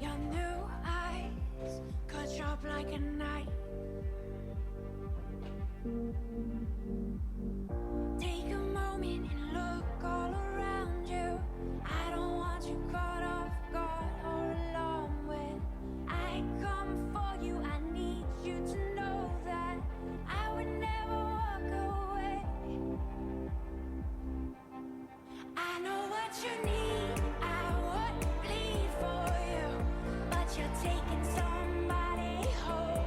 Your new eyes cut sharp like a knife. Take a moment and look all around you. I don't want you caught off guard or alone when I come for you. I need you to know that I would never walk away. I know what you need, I would bleed for you, but you're taking somebody home.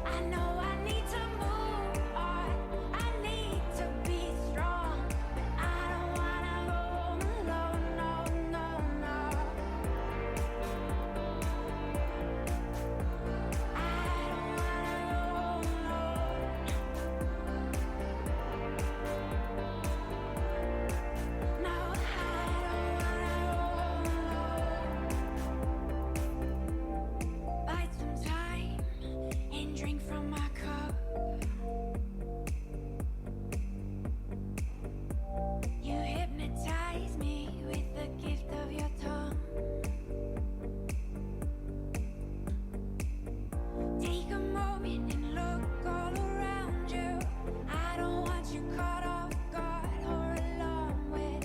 I know I need to move on, I need to be strong, but I don't wanna go home alone, no, no, no. I don't wanna go home alone. No, I don't wanna go alone. Bite some time and drink from my cup. You hypnotize me with the gift of your tongue. Take a moment and look all around you. I don't want you caught off guard or alone when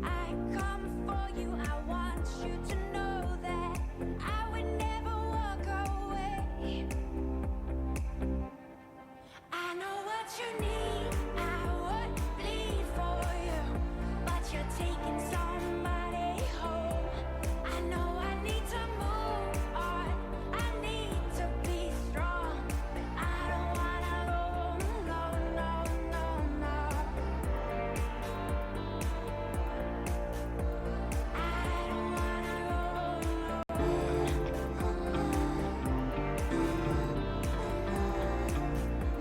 I come for you. I want you to know that I would never walk away. I know what you need, I would bleed for you, but you're taking somebody home. I know I need to move on, I need to be strong, but I don't wanna go home alone, no, no, no. I don't wanna go home alone.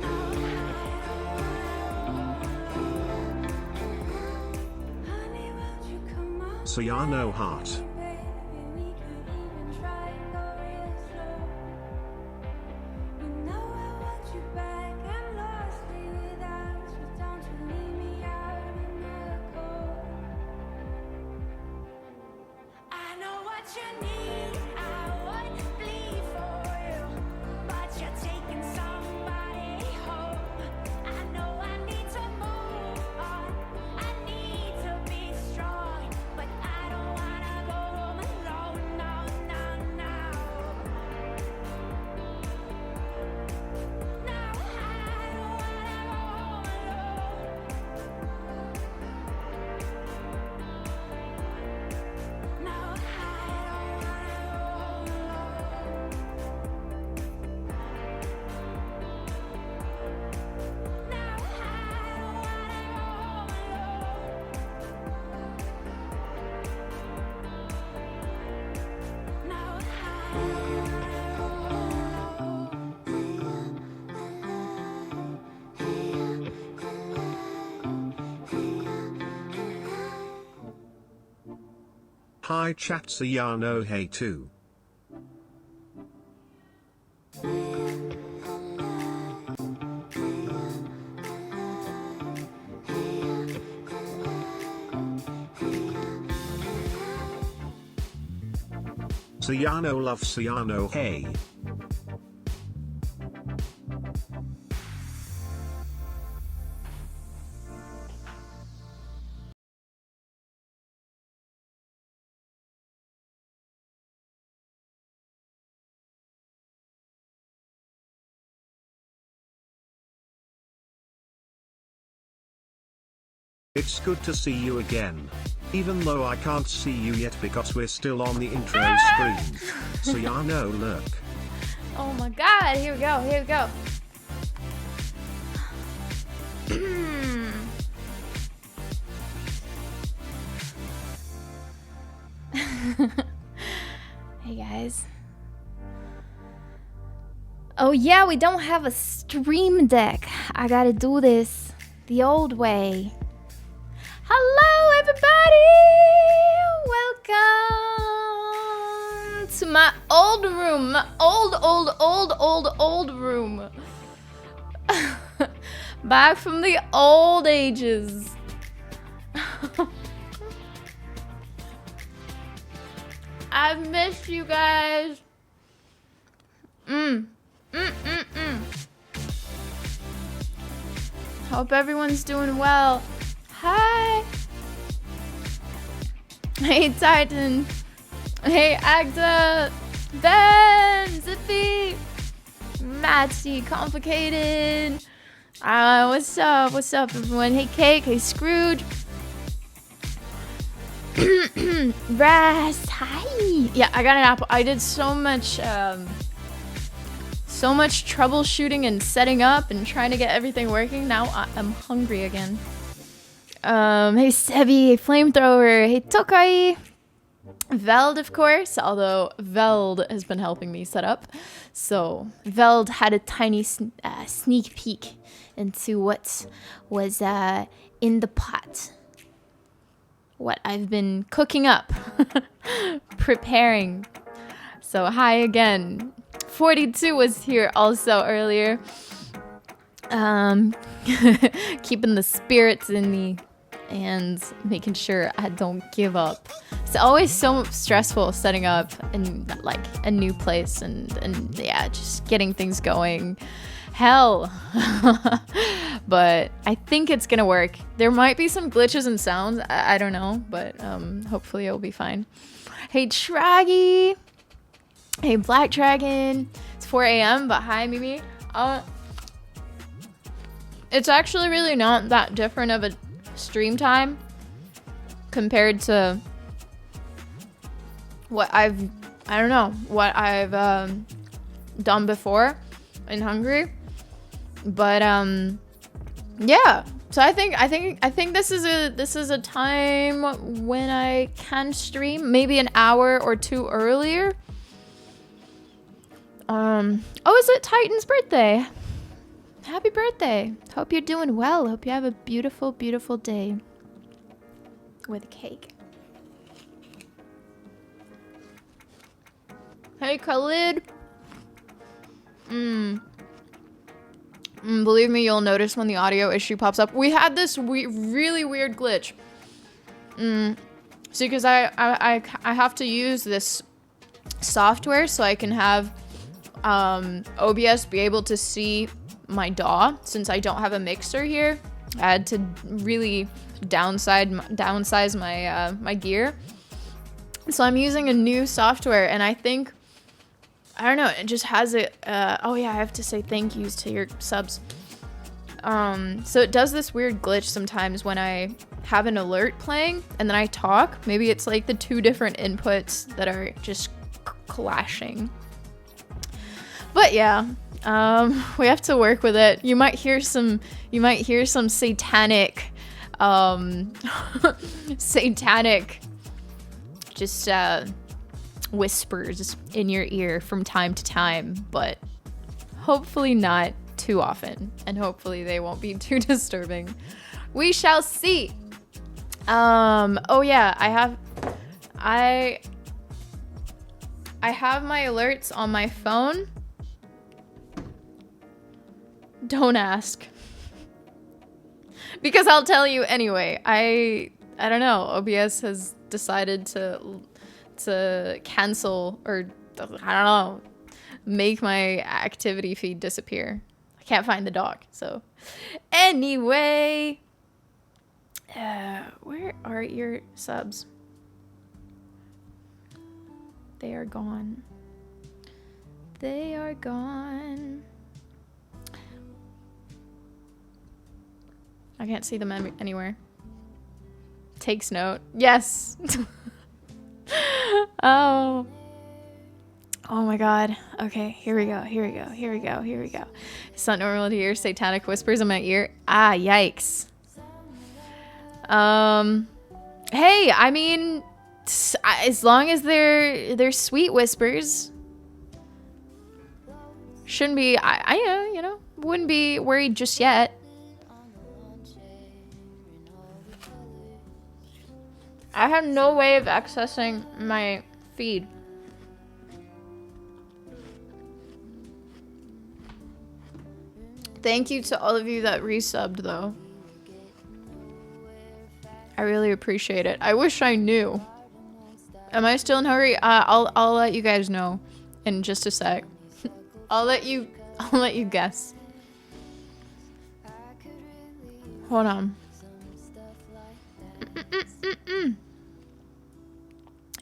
No, honey, won't you come on? Sayano Heart. Baby, we could even try and go real slow. You know I want you back, I'm lost without you. Don't you leave me out in the cold. I know what you need, I would bleed for you, but you're taking somebody home. I know I need to move on, I need to be strong, but I don't wanna go home alone, no, no, no. No, I don't wanna go home alone. No, I don't wanna go home alone. No, I don't wanna go home alone. No, I Hi chat Sayano hey too. Sayano love Sayano hey. It's good to see you again. Even though I can't see you yet because we're still on the intro screen. Sayano look. Oh my god, here we go, here we go. Hey guys. Oh yeah, we don't have a stream deck. I gotta do this the old way. Hello everybody! Welcome to my old room. My old room. Back from the old ages. I've missed you guys. Hope everyone's doing well. Hi. Hey, Titan. Hey, Agda. Ben. Zippy. Matsy. Complicated. What's up? What's up, everyone? Hey, Cake. Hey, Scrooge. Ras. Hi. Yeah, I got an apple. I did so much troubleshooting and setting up and trying to get everything working. Now I'm hungry again. Hey Sebi, hey Flamethrower, hey Tokai, Veld of course, although Veld has been helping me set up. So Veld had a tiny sneak peek into what was in the pot. What I've been cooking up, preparing. So hi again. 42 was here also earlier. Keeping the spirits in me and making sure I don't give up. It's always so stressful setting up in like a new place and yeah, just getting things going. Hell. But I think it's gonna work. There might be some glitches and sounds. I don't know, but hopefully it'll be fine. Hey Traggy. Hey Black Dragon. It's 4 a.m. but hi Mimi. It's actually really not that different of a stream time compared to what I've done before in Hungary. But yeah. So I think this is a time when I can stream, maybe an hour or two earlier. Oh, is it Titan's birthday? Happy birthday. Hope you're doing well. Hope you have a beautiful, beautiful day with cake. Hey, Khalid. Believe me, you'll notice when the audio issue pops up. We had this really weird glitch. See, because I have to use this software so I can have OBS be able to see my DAW. Since I don't have a mixer here, I had to really downsize my my gear. So I'm using a new software, and I think, I don't know, it just has it. Oh yeah, I have to say thank yous to your subs. So it does this weird glitch sometimes when I have an alert playing and then I talk. Maybe it's like the two different inputs that are just clashing. But yeah, we have to work with it. You might hear some satanic, satanic, just whispers in your ear from time to time, but hopefully not too often, and hopefully they won't be too disturbing. We shall see. Oh yeah, I have my alerts on my phone. Don't ask. Because I'll tell you anyway. I don't know. OBS has decided to cancel, or I don't know, make my activity feed disappear. I can't find the doc. So anyway, where are your subs? They are gone. They are gone. I can't see them anywhere. Takes note. Yes. Oh my god. Okay, here we go. It's not normal to hear satanic whispers in my ear. Ah, yikes. Hey, I mean, as long as they're sweet whispers, shouldn't be, I wouldn't be worried just yet. I have no way of accessing my feed. Thank you to all of you that resubbed, though. I really appreciate it. I wish I knew. Am I still in hurry? I'll let you guys know in just a sec. I'll let you guess. Hold on.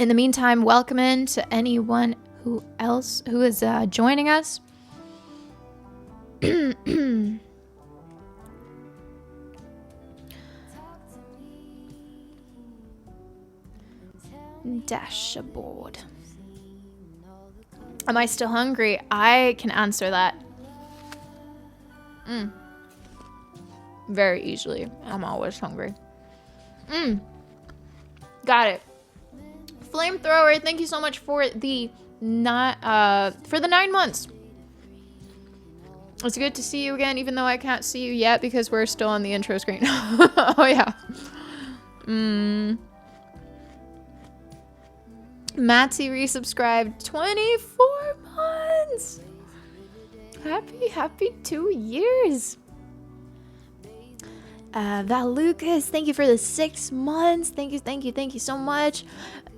In the meantime, welcome in to anyone who is joining us. Dashboard. Am I still hungry? I can answer that. Very easily. I'm always hungry. Got it. Flamethrower, thank you so much for the 9 months. It's good to see you again, even though I can't see you yet because we're still on the intro screen. Oh yeah. Matsy resubscribed 24 months. Happy 2 years. Val Lucas, thank you for the 6 months. Thank you so much.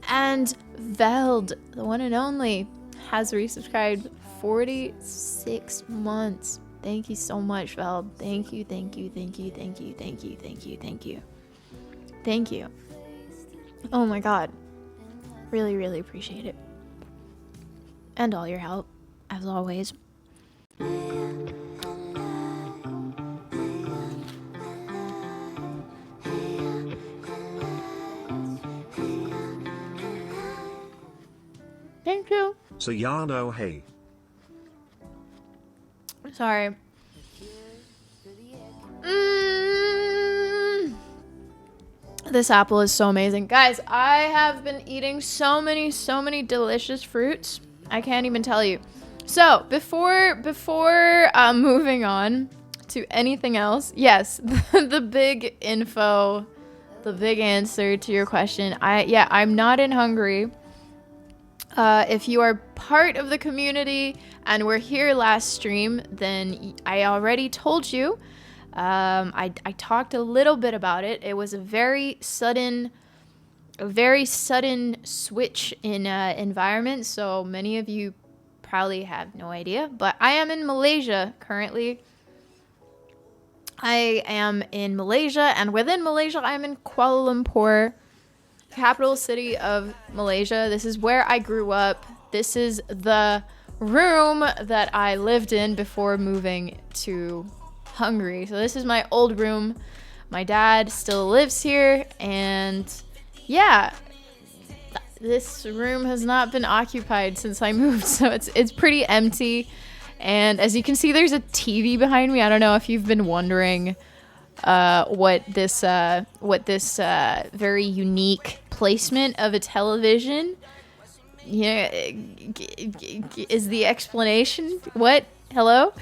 And Veld, the one and only, has resubscribed 46 months. Thank you so much, Veld. Thank you. Oh my god. Really appreciate it. And all your help, as always. Thank you. So Yano, hey. Sorry. This apple is so amazing. Guys, I have been eating so many delicious fruits. I can't even tell you. So, before moving on to anything else, yes, the big info, the big answer to your question. I'm not in Hungary. If you are part of the community and were here last stream, then I already told you. I talked a little bit about it. It was a very sudden switch in environment. So many of you probably have no idea, but I am in Malaysia currently. I am in Malaysia, and within Malaysia, I'm in Kuala Lumpur, capital city of Malaysia. This is where I grew up. This is the room that I lived in before moving to Hungary. So this is my old room. My dad still lives here, and yeah, this room has not been occupied since I moved, so it's pretty empty. And as you can see, there's a TV behind me. I don't know if you've been wondering what this very unique placement of a television, is the explanation. What? Hello?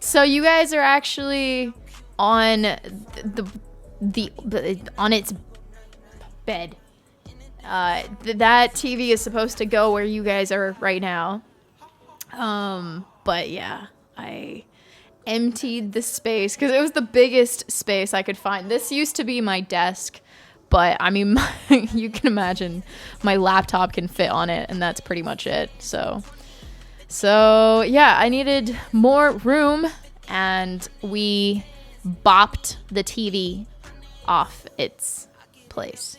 So you guys are actually on the on its bed. That TV is supposed to go where you guys are right now. But yeah, I emptied the space because it was the biggest space I could find. This used to be my desk, but I mean, you can imagine my laptop can fit on it, and that's pretty much it. So yeah, I needed more room, and we bopped the TV off its place.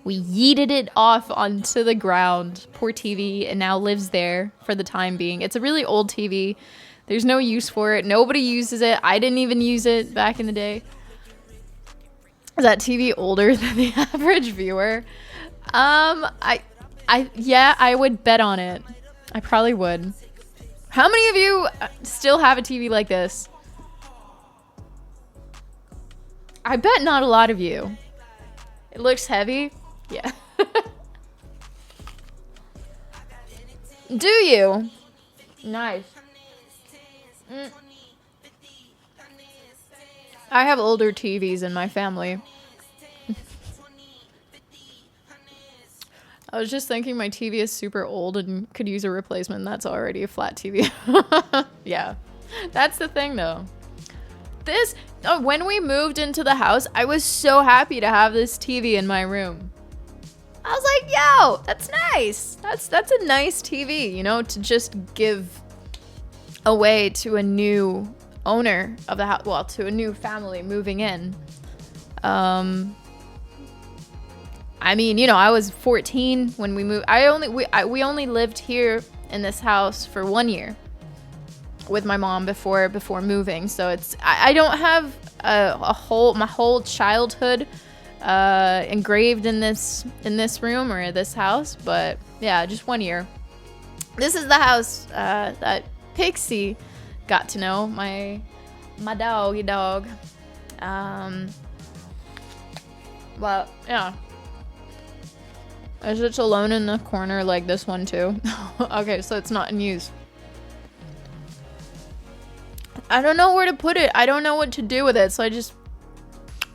We yeeted it off onto the ground. Poor TV, and now lives there for the time being. It's a really old TV. There's no use for it. Nobody uses it. I didn't even use it back in the day. Is that TV older than the average viewer? I would bet on it. I probably would. How many of you still have a TV like this? I bet not a lot of you. It looks heavy. Yeah. Do you? Nice. I have older TVs in my family. I was just thinking my TV is super old and could use a replacement. That's already a flat TV. Yeah. That's the thing though. When we moved into the house, I was so happy to have this TV in my room. I was like, yo, that's nice. That's a nice TV, you know, to just give away to a new owner of the house, well, to a new family moving in. I mean, you know, I was 14 when we moved. We only lived here in this house for 1 year with my mom before moving. So I don't have my whole childhood engraved in this room or this house, but yeah, just 1 year. This is the house that Pixie got to know, my doggy dog. Well, yeah. Is it alone in the corner like this one too? Okay, so it's not in use. I don't know where to put it. I don't know what to do with it, so I just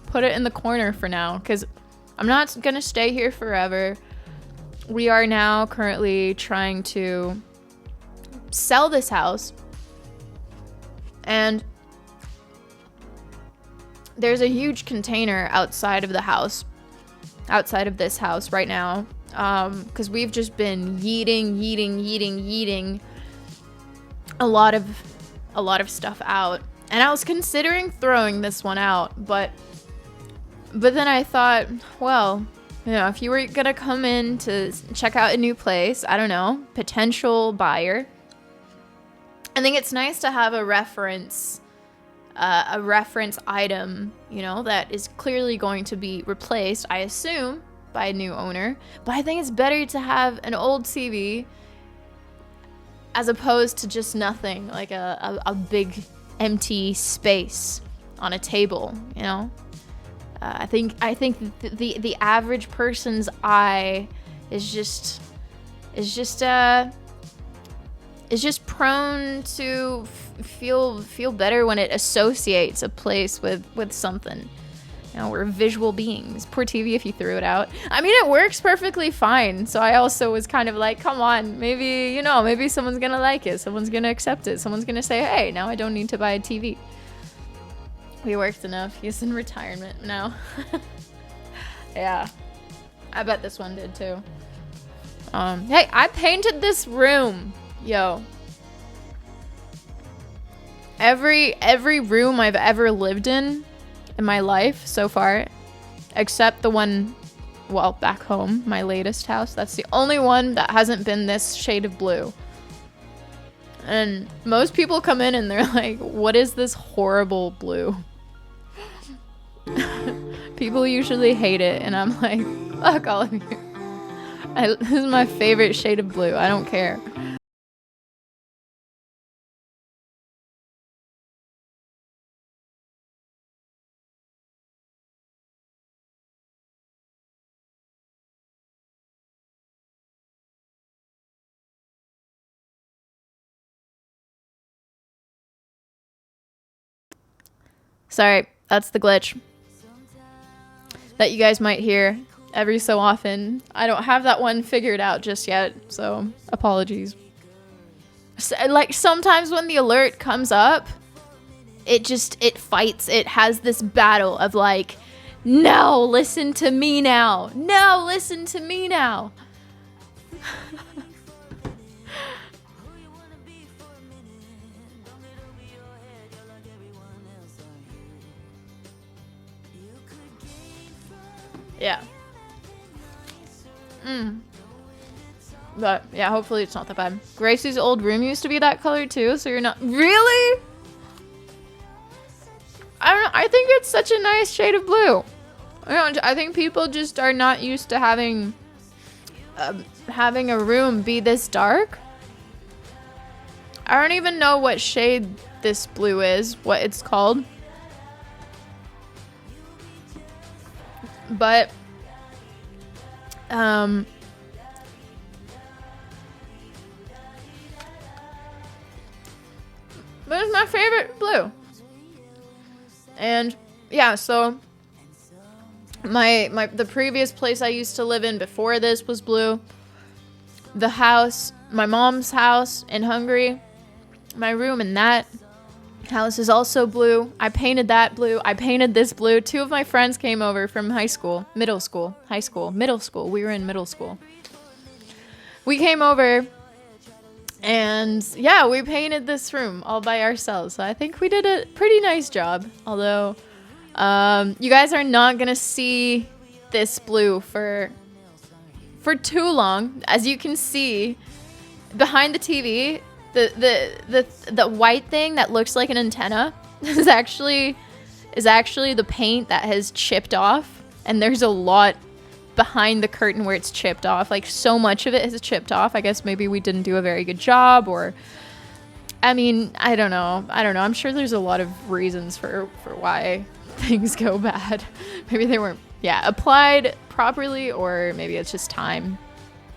put it in the corner for now, because I'm not gonna stay here forever. We are now currently trying to sell this house, and there's a huge container outside of the house, outside of this house right now, because we've just been yeeting a lot of stuff out, and I was considering throwing this one out, but then I thought, well, you know, if you were gonna come in to check out a new place, I don't know, potential buyer, I think it's nice to have a reference item, you know, that is clearly going to be replaced, I assume, by a new owner. But I think it's better to have an old TV as opposed to just nothing, like a big empty space on a table, you know. I think the average person's eye is just prone to feel better when it associates a place with something. You know, we're visual beings. Poor TV if you threw it out. I mean, it works perfectly fine. So I also was kind of like, come on, maybe, you know, maybe someone's gonna like it. Someone's gonna accept it. Someone's gonna say, hey, now I don't need to buy a TV. We worked enough. He's in retirement now. Yeah. I bet this one did too. Hey, I painted this room. Yo. Every room I've ever lived in my life so far, except the one, well, back home, my latest house. That's the only one that hasn't been this shade of blue. And most people come in and they're like, what is this horrible blue? People usually hate it, and I'm like, fuck all of you. This is my favorite shade of blue. I don't care. Sorry, that's the glitch that you guys might hear every so often. I don't have that one figured out just yet, so apologies. So, like, sometimes when the alert comes up, it fights. It has this battle of like, no, listen to me now. No, listen to me now. Yeah. But yeah, hopefully it's not that bad. Gracie's old room used to be that color too, so you're not really. I don't know. I think it's such a nice shade of blue. I think people just are not used to having a room be this dark. I don't even know what shade this blue is, what it's called. But it's my favorite blue. And yeah, so the previous place I used to live in before this was blue. My mom's house in Hungary, my room in that House is also blue. I painted that blue. I painted this blue. 2 of my friends came over from middle school. We were in middle school. We came over and yeah, we painted this room all by ourselves. So I think we did a pretty nice job. Although, you guys are not gonna see this blue for too long. As you can see, behind the TV, the white thing that looks like an antenna is actually the paint that has chipped off, and there's a lot behind the curtain where it's chipped off. Like, so much of it has chipped off. I guess maybe we didn't do a very good job, or I mean, I don't know. I'm sure there's a lot of reasons for why things go bad. Maybe they weren't applied properly, or maybe it's just time.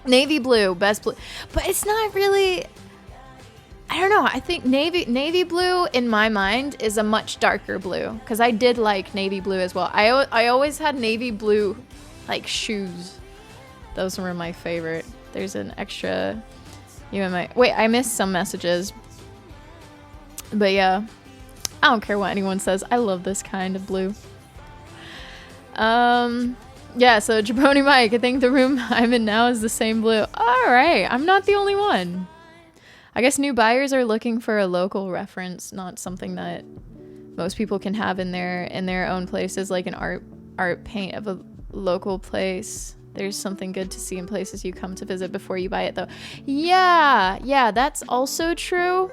Navy blue, best blue, but it's not really. I don't know. I think navy blue in my mind is a much darker blue, because I did like navy blue as well. I always had navy blue like shoes. Those were my favorite. There's an extra. Wait, I missed some messages. But yeah, I don't care what anyone says. I love this kind of blue. Yeah, so Jabroni Mike, I think the room I'm in now is the same blue. All right, I'm not the only one. I guess new buyers are looking for a local reference, not something that most people can have in their own places, like an art paint of a local place. There's something good to see in places you come to visit before you buy it, though. Yeah, that's also true.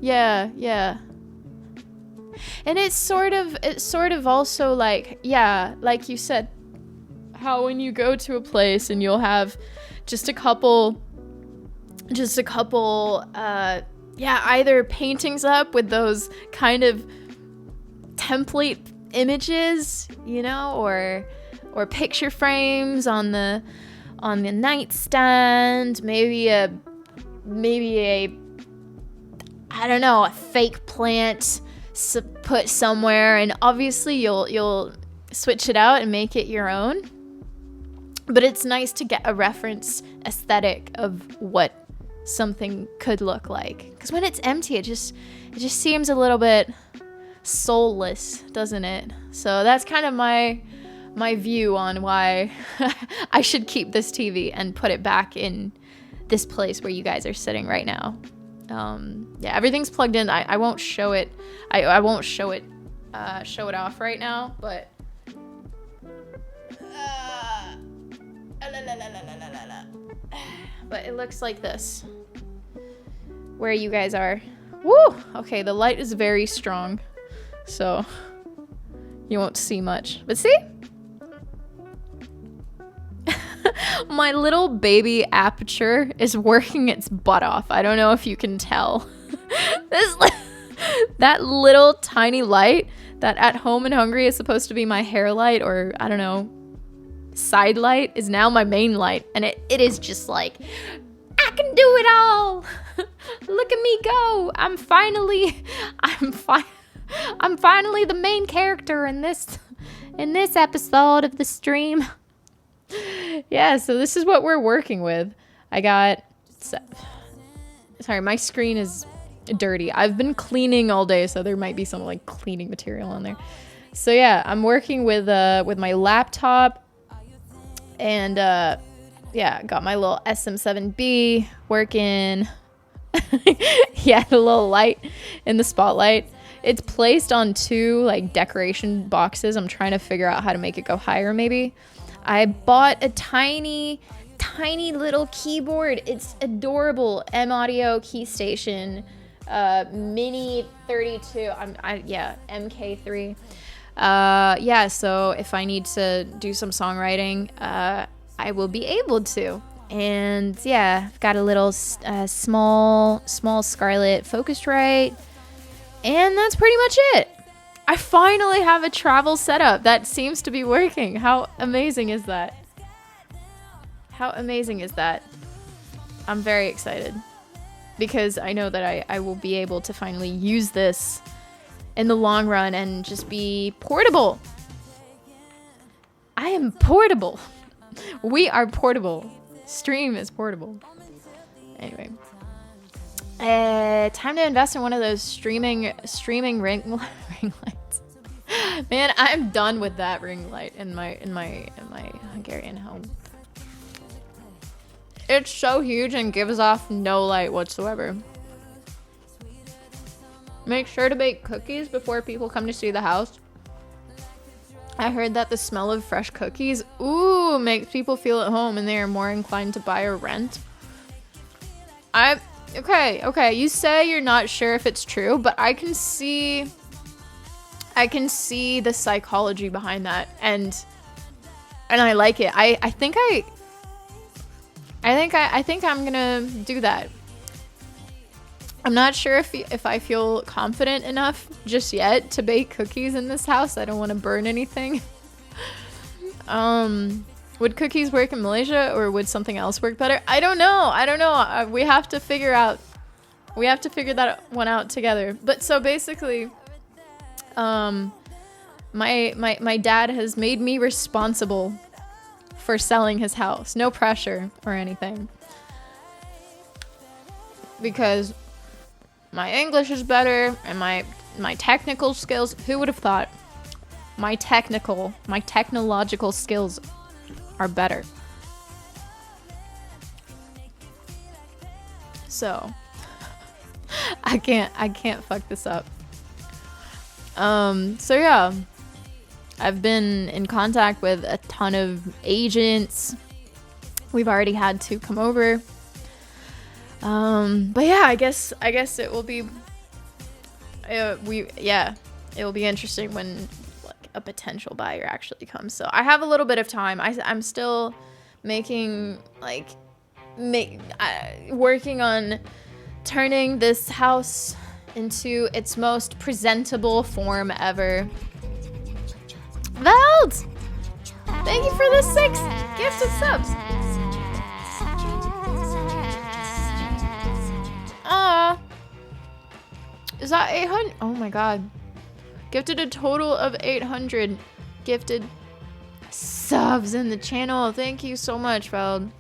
Yeah. And it's sort of also like, yeah, like you said, how when you go to a place and you'll have just a couple either paintings up with those kind of template images, or picture frames on the nightstand, maybe a I don't know, a fake plant put somewhere, and obviously you'll switch it out and make it your own. But it's nice to get a reference aesthetic of what something could look like, because when it's empty, it just seems a little bit soulless, doesn't it? So that's kind of my view on why I should keep this TV and put it back in this place where you guys are sitting right now. Yeah, everything's plugged in. I won't show it. I won't show it off right now, but it looks like this where you guys are. Woo! Okay, the light is very strong, so you won't see much. But see? My little baby aperture is working its butt off. I don't know if you can tell. That little tiny light that at home and hungry is supposed to be my hair light, or I don't know, side light, is now my main light, and it is just like, I can do it all. Look at me go. I'm finally the main character in this episode of the stream. Yeah, so this is what we're working with. Sorry, my screen is dirty. I've been cleaning all day, so there might be some like cleaning material on there. So yeah, I'm working with my laptop, and yeah, got my little SM7B working. Yeah, the little light in the spotlight. It's placed on 2 like decoration boxes. I'm trying to figure out how to make it go higher maybe. I bought a tiny little keyboard. It's adorable. M Audio key station, mini 32. MK3. Yeah, so if I need to do some songwriting, I will be able to. And yeah, I've got a little small Scarlett Focusrite, and that's pretty much it. I finally have a travel setup that seems to be working. How amazing is that? I'm very excited, because I know that I will be able to finally use this in the long run and just be portable. I am portable. We are portable. Stream is portable. Anyway. Time to invest in one of those streaming ring lights. Man, I'm done with that ring light in my Hungarian home. It's so huge and gives off no light whatsoever. Make sure to bake cookies before people come to see the house. I heard that the smell of fresh cookies, ooh, makes people feel at home and they are more inclined to buy or rent. Okay, you say you're not sure if it's true, but I can see the psychology behind that, and I like it. I think I'm gonna do that. I'm not sure if I feel confident enough just yet to bake cookies in this house. I don't want to burn anything. Would cookies work in Malaysia or would something else work better? I don't know. We have to figure that one out together. But so basically, my dad has made me responsible for selling his house. No pressure or anything. Because my English is better and my technical skills, who would have thought? My technological skills are better. So I can't fuck this up. So yeah, I've been in contact with a ton of agents. We've already had 2 come over. But yeah, I guess it will be it will be interesting when a potential buyer actually comes. So I have a little bit of time. I'm still working on turning this house into its most presentable form ever. Veld! Thank you for the 6 gifted subs. Is that 800? Oh my god. Gifted a total of 800 gifted subs in the channel. Thank you so much, Veld.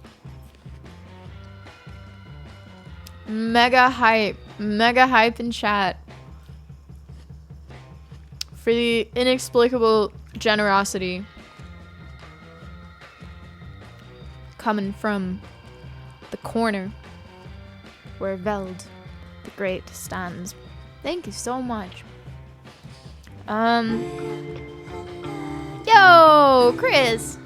Mega hype in chat for the inexplicable generosity coming from the corner where Veld the Great stands. Thank you so much. Yo, Chris.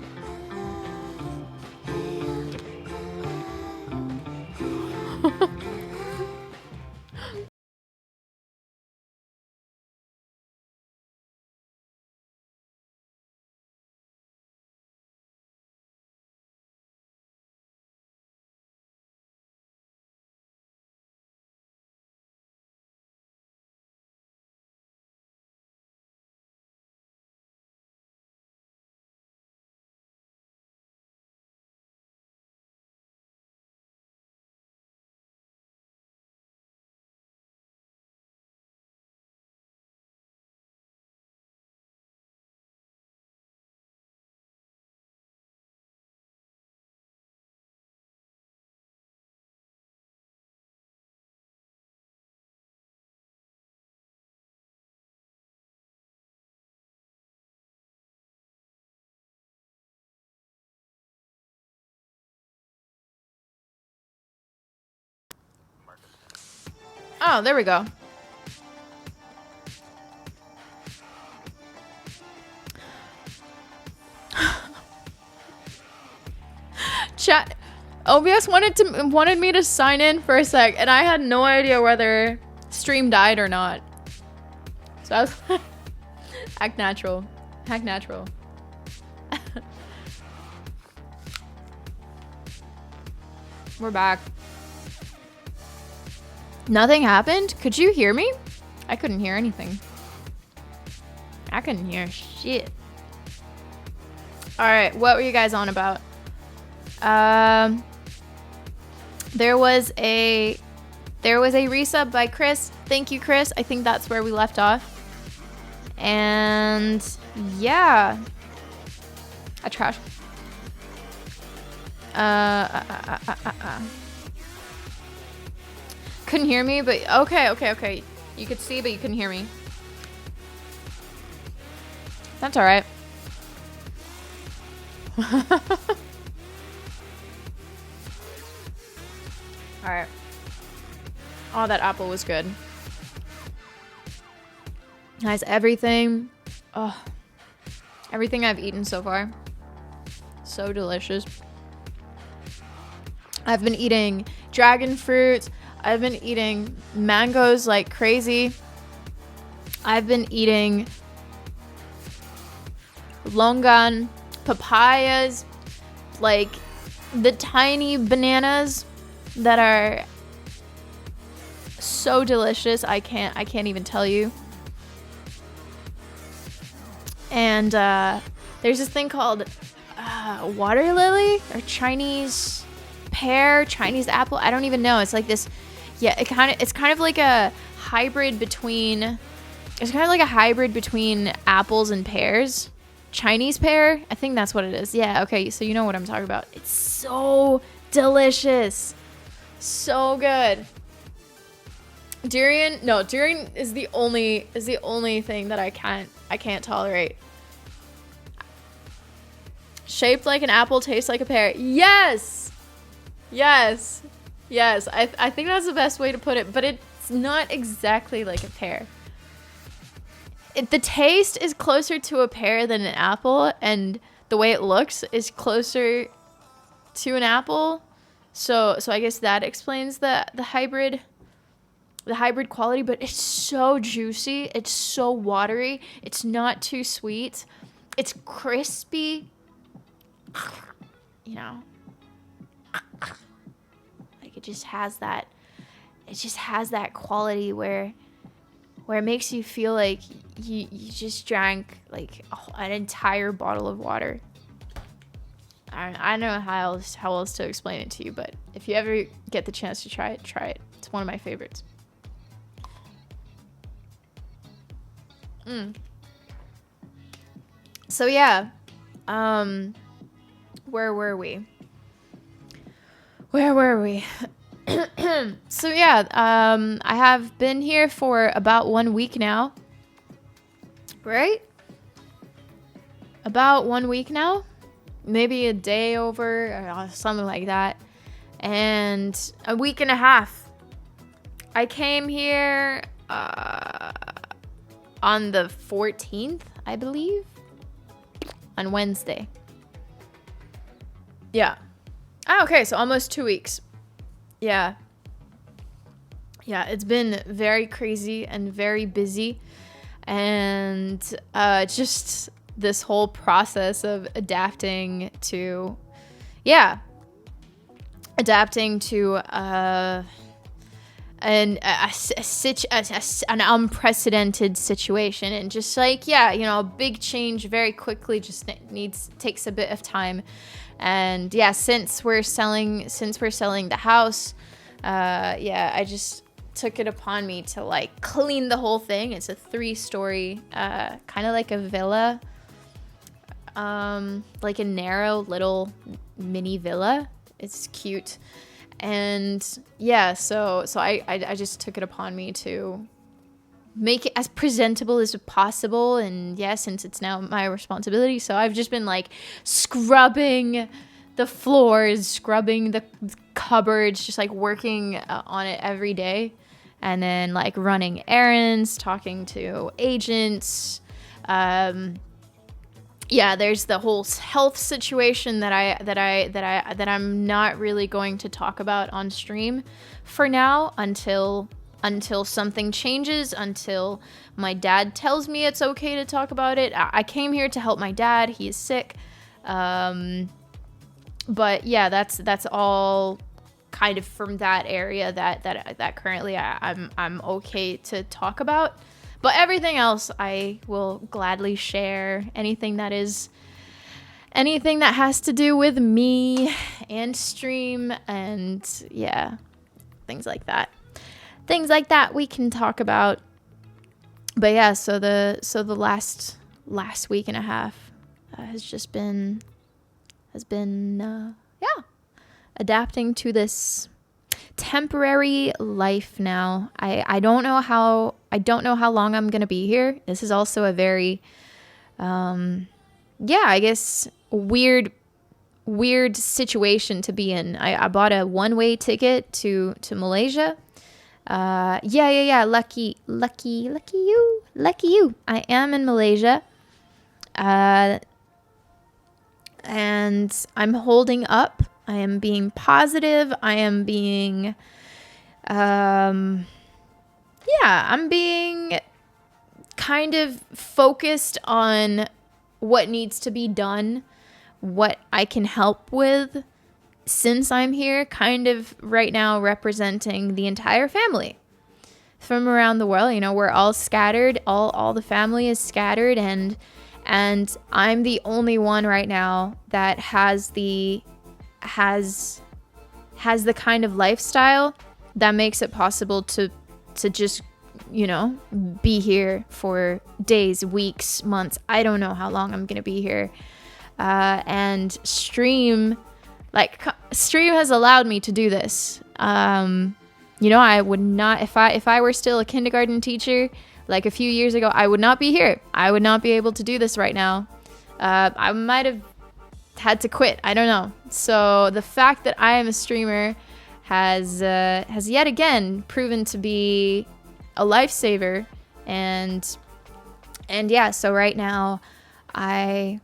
Oh, there we go. Chat. OBS wanted me to sign in for a sec, and I had no idea whether stream died or not. So I was act natural. Act natural. We're back. Nothing happened? Could you hear me? I couldn't hear anything. I couldn't hear shit. Alright, what were you guys on about? There was a resub by Chris. Thank you, Chris. I think that's where we left off. And yeah. A trash. Couldn't hear me, but okay. You could see, but you couldn't hear me. That's all right. All right. Oh, that apple was good. Nice everything. Oh, everything I've eaten so far. So delicious. I've been eating dragon fruit. I've been eating mangoes like crazy. I've been eating longan, papayas, like the tiny bananas that are so delicious. I can't even tell you. And there's this thing called water lily or Chinese pear, Chinese apple. I don't even know. It's like this. Yeah, it's kind of like a hybrid between. It's kind of like a hybrid between apples and pears. Chinese pear. I think that's what it is. Yeah. Okay. So you know what I'm talking about. It's so delicious. So good. Durian. No, durian is the only thing that I can't tolerate. Shaped like an apple, tastes like a pear. Yes. Yes. Yes. I think that's the best way to put it, but it's not exactly like a pear. The taste is closer to a pear than an apple, and the way it looks is closer to an apple. So I guess that explains the hybrid quality, but it's so juicy, it's so watery, it's not too sweet, it's crispy, you know, like it just has that quality where it makes you feel like you just drank like an entire bottle of water. I don't know how else to explain it to you, but if you ever get the chance to try it. It's one of my favorites. So yeah, where were we? So yeah, I have been here for about 1 week now, right? About 1 week now, maybe a day over or something like that, and a week and a half. I came here on the 14th, I believe, on Wednesday. Yeah. Oh, okay, so almost 2 weeks. Yeah, it's been very crazy and very busy, and just this whole process of adapting to an unprecedented situation, and just like a big change very quickly just takes a bit of time. And yeah, since we're selling the house, I just took it upon me to like clean the whole thing. It's a 3-story, kind of like a villa, like a narrow little mini villa. It's cute. And yeah, so I just took it upon me to make it as presentable as possible, and yeah, since it's now my responsibility, so I've just been like scrubbing the floors, scrubbing the cupboards, just like working on it every day, and then like running errands, talking to agents. There's the whole health situation that I'm not really going to talk about on stream for now until something changes, until my dad tells me it's okay to talk about it. I came here to help my dad. He is sick. But yeah, that's all kind of from that area that currently I'm okay to talk about. But everything else I will gladly share. Anything that has to do with me and stream, and yeah, things like that. Things like that we can talk about. But yeah, so the last week and a half has been adapting to this temporary life now. I don't know how long I'm gonna be here. This is also a very I guess weird situation to be in. I bought a one-way ticket to Malaysia. Lucky you. I am in Malaysia. And I'm holding up. I am being positive. I am being I'm being kind of focused on what needs to be done, what I can help with since I'm here, kind of right now representing the entire family from around the world. You know, we're all scattered, all the family is scattered, and I'm the only one right now that has the kind of lifestyle that makes it possible to just, you know, be here for days, weeks, months. I don't know how long I'm gonna be here. And Stream has allowed me to do this. You know, I would not, if I were still a kindergarten teacher, like a few years ago, I would not be here. I would not be able to do this right now. I might have had to quit. I don't know. So the fact that I am a streamer has yet again proven to be a lifesaver. And yeah, so right now, like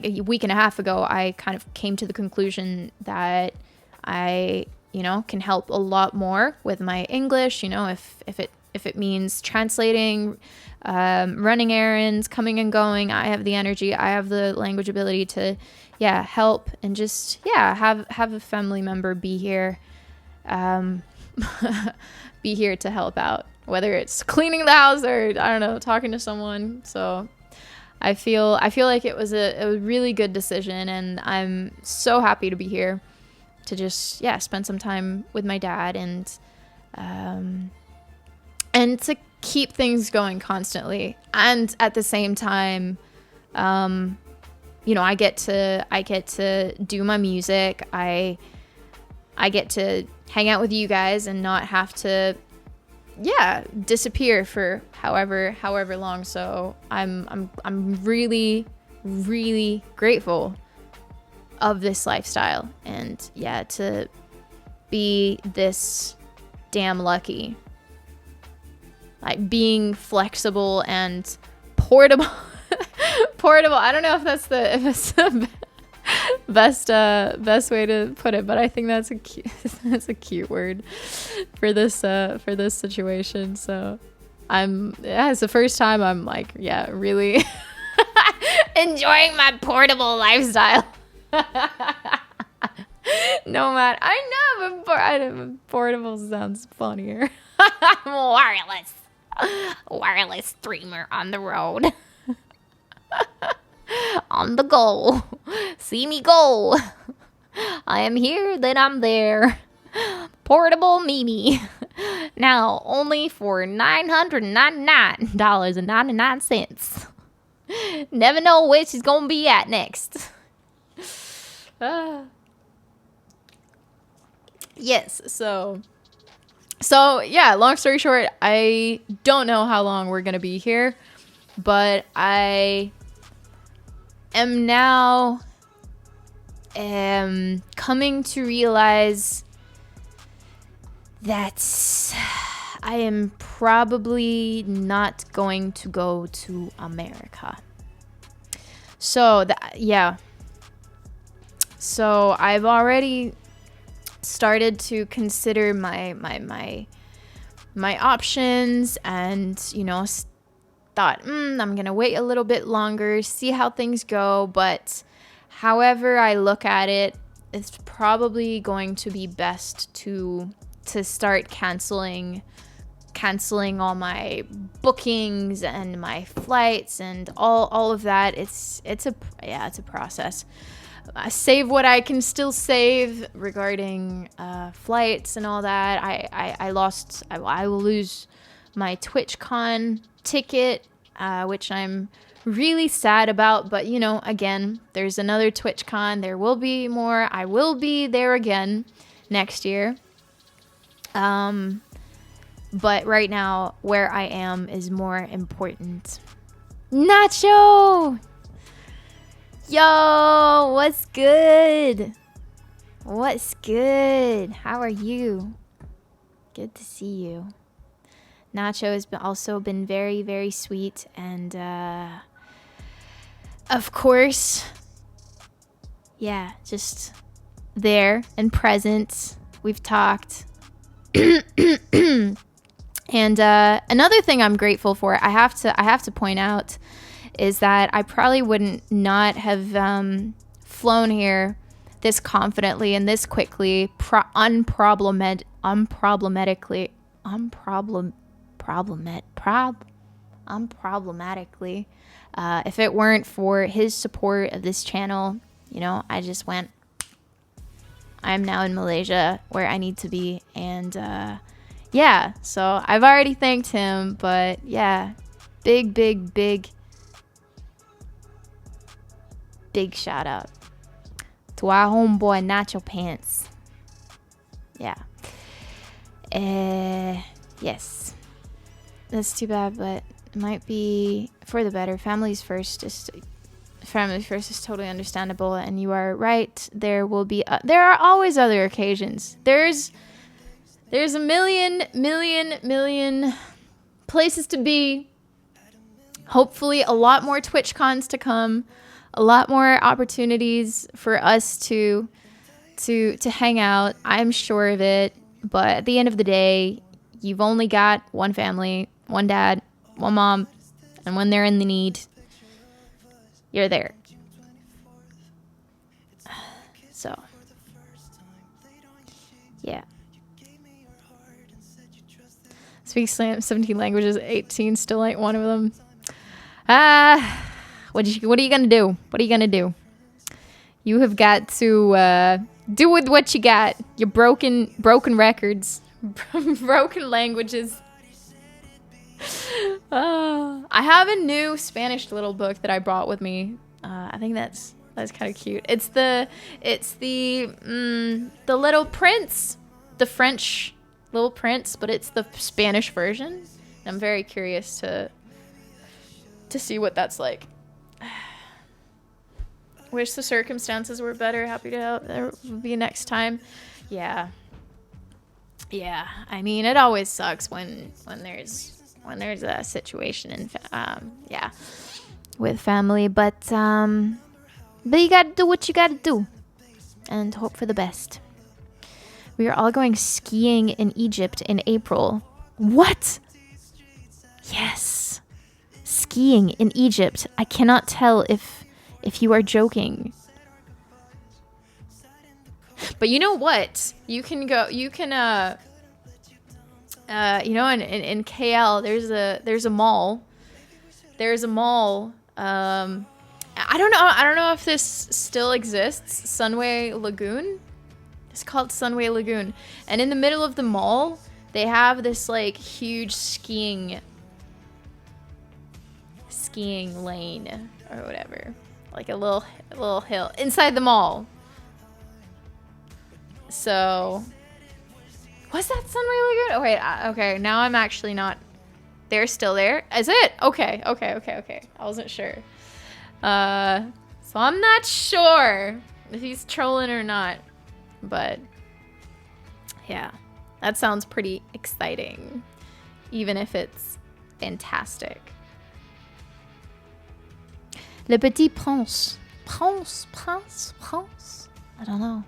a week and a half ago, I kind of came to the conclusion that I, you know, can help a lot more with my English, you know, if it means translating, running errands, coming and going. I have the energy, I have the language ability to, help and just, have a family member be here, be here to help out, whether it's cleaning the house or, I don't know, talking to someone. So I feel like it was a really good decision, and I'm so happy to be here to just, spend some time with my dad and to keep things going constantly. And at the same time, you know, I get to do my music. I get to hang out with you guys and not have to, disappear for however long. So I'm really, really grateful of this lifestyle, and to be this damn lucky, like being flexible and portable. I don't know if that's the best way to put it, but I think that's a cute word for this situation. So it's the first time I'm like, really enjoying my portable lifestyle. No matter, I know, but portable sounds funnier. wireless streamer on the road. On the go. See me go. I am here, then I'm there. Portable Mimi. Now only for $999.99. Never know where she's gonna be at next. Yes, so long story short, I don't know how long we're gonna be here, but I am now coming to realize that I am probably not going to go to America. So so I've already started to consider my options, and you know, thought I'm gonna wait a little bit longer, see how things go. But however I look at it, it's probably going to be best to start canceling all my bookings and my flights and all of that. It's a process. Save what I can still save regarding flights and all that. I will lose my TwitchCon ticket, which I'm really sad about. But, you know, again, there's another TwitchCon. There will be more. I will be there again next year. But right now, where I am is more important. Nacho! Yo, what's good? What's good? How are you? Good to see you. Nacho has also been very, very sweet. And, of course, yeah, just there and present. We've talked. And another thing I'm grateful for, I have to point out, is that I probably wouldn't not have flown here this confidently and this quickly, unproblematically, if it weren't for his support of this channel. You know, I just went. I'm now in Malaysia, where I need to be, and yeah, so I've already thanked him, but yeah, big shout out to our homeboy Nacho Pants. Yeah. Yes. That's too bad, but it might be for the better. Family first is totally understandable, and you are right. There will be there are always other occasions. There's a million places to be. Hopefully a lot more TwitchCons to come, a lot more opportunities for us to hang out. I'm sure of it. But at the end of the day, you've only got one family, one dad, one mom, and when they're in the need, you're there. So, yeah. Speaks 17 languages, 18 still ain't one of them. What are you gonna do? What are you gonna do? You have got to do with what you got. Your broken records, broken languages. I have a new Spanish little book that I brought with me. I think that's kind of cute. It's the Little Prince, the French Little Prince, but it's the Spanish version. And I'm very curious to see what that's like. Wish the circumstances were better. Happy to help. There will be next time. Yeah. I mean, it always sucks when there's a situation with family, but you gotta do what you gotta do and hope for the best. We are all going skiing in Egypt in April. What? Yes. Skiing in Egypt. I cannot tell if you are joking. But you know what? You can go, you know, in KL, there's a mall. There's a mall. I don't know if this still exists. Sunway Lagoon. It's called Sunway Lagoon. And in the middle of the mall, they have this like huge skiing lane or whatever. Like a little hill inside the mall. So, was that Sunray Lagoon? Oh wait, okay. Now I'm actually not. They're still there. Is it? Okay. I wasn't sure. So I'm not sure if he's trolling or not. But yeah, that sounds pretty exciting, even if it's fantastic. Le Petit Prince. Prince. I don't know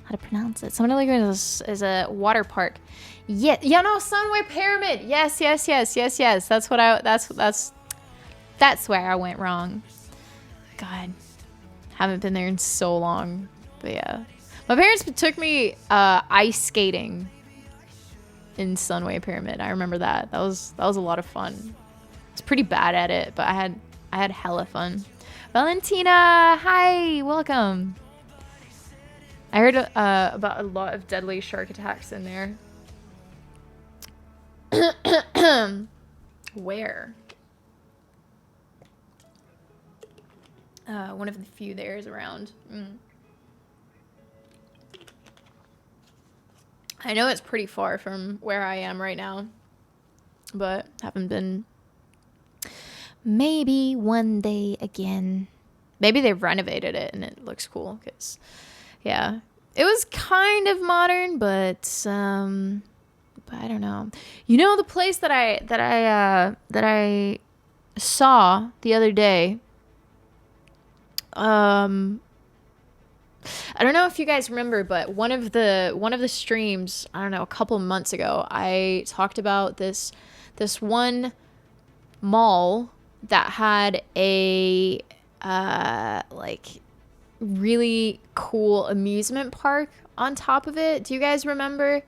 how to pronounce it. Sunway Lagoon is a water park. No, Sunway Pyramid. Yes. That's where I went wrong. God, haven't been there in so long. But yeah, my parents took me ice skating in Sunway Pyramid. I remember that. That was a lot of fun. I was pretty bad at it, but I had hella fun. Valentina, hi, welcome. I heard about a lot of deadly shark attacks in there. Where? One of the few there's around. I know it's pretty far from where I am right now, but haven't been. Maybe one day again. Maybe they've renovated it and it looks cool, because, yeah, it was kind of modern, but I don't know. You know, the place that I saw the other day. I don't know if you guys remember, but one of the streams, I don't know, a couple months ago, I talked about this one mall that had a like really cool amusement park on top of it. Do you guys remember?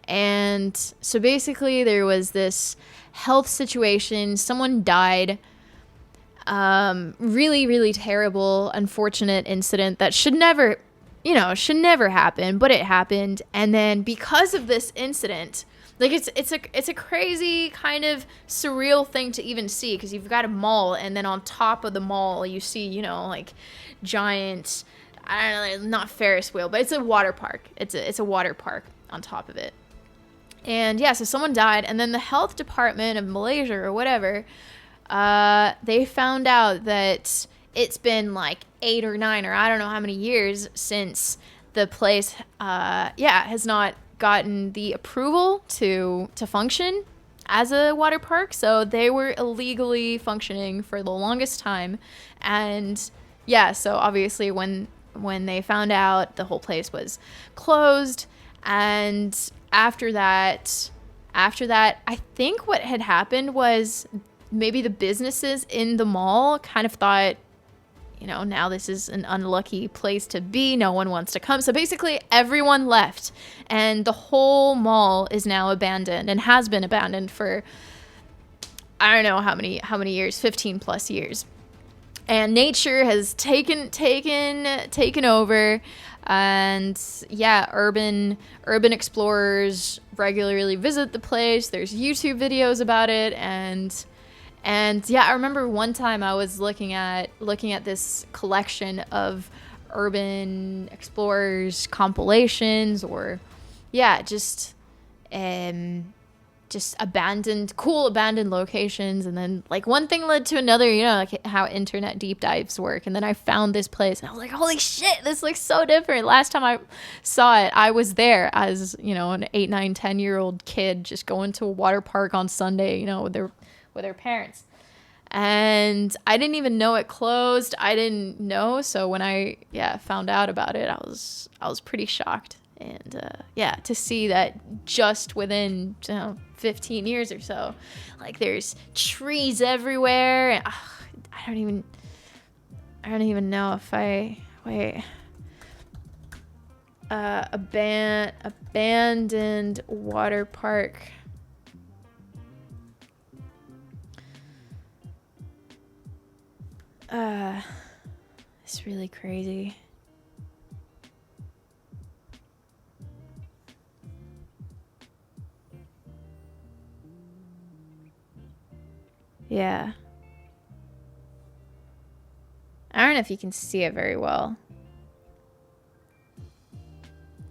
And so basically there was this health situation. Someone died. Really, really terrible, unfortunate incident that should never happen, but it happened. And then because of this incident, like it's a crazy kind of surreal thing to even see, because you've got a mall, and then on top of the mall you see, like giant, I don't know, not Ferris wheel, but it's a water park. It's a water park on top of it. And yeah, so someone died, and then the health department of Malaysia or whatever, they found out that it's been like 8 or 9 or I don't know how many years since the place, has not gotten the approval to function as a water park. So they were illegally functioning for the longest time. And yeah, so obviously when they found out, the whole place was closed. And after that, I think what had happened was maybe the businesses in the mall kind of thought, now this is an unlucky place to be. No one wants to come. So basically everyone left, and the whole mall is now abandoned and has been abandoned for, I don't know how many years, 15 plus years. And nature has taken over. And yeah, urban explorers regularly visit the place. There's YouTube videos about it, and yeah, I remember one time I was looking at this collection of urban explorers compilations, or yeah, just abandoned locations, and then like one thing led to another, like how internet deep dives work. And then I found this place, and I was like, holy shit, this looks so different. Last time I saw it, I was there as, an 8, 9, 10-year-old kid just going to a water park on Sunday, with their parents. And I didn't even know it closed. I didn't know. So when I found out about it, I was pretty shocked. And to see that just within 15 years or so, like there's trees everywhere. And, I don't even know if abandoned water park. It's really crazy. Yeah. I don't know if you can see it very well,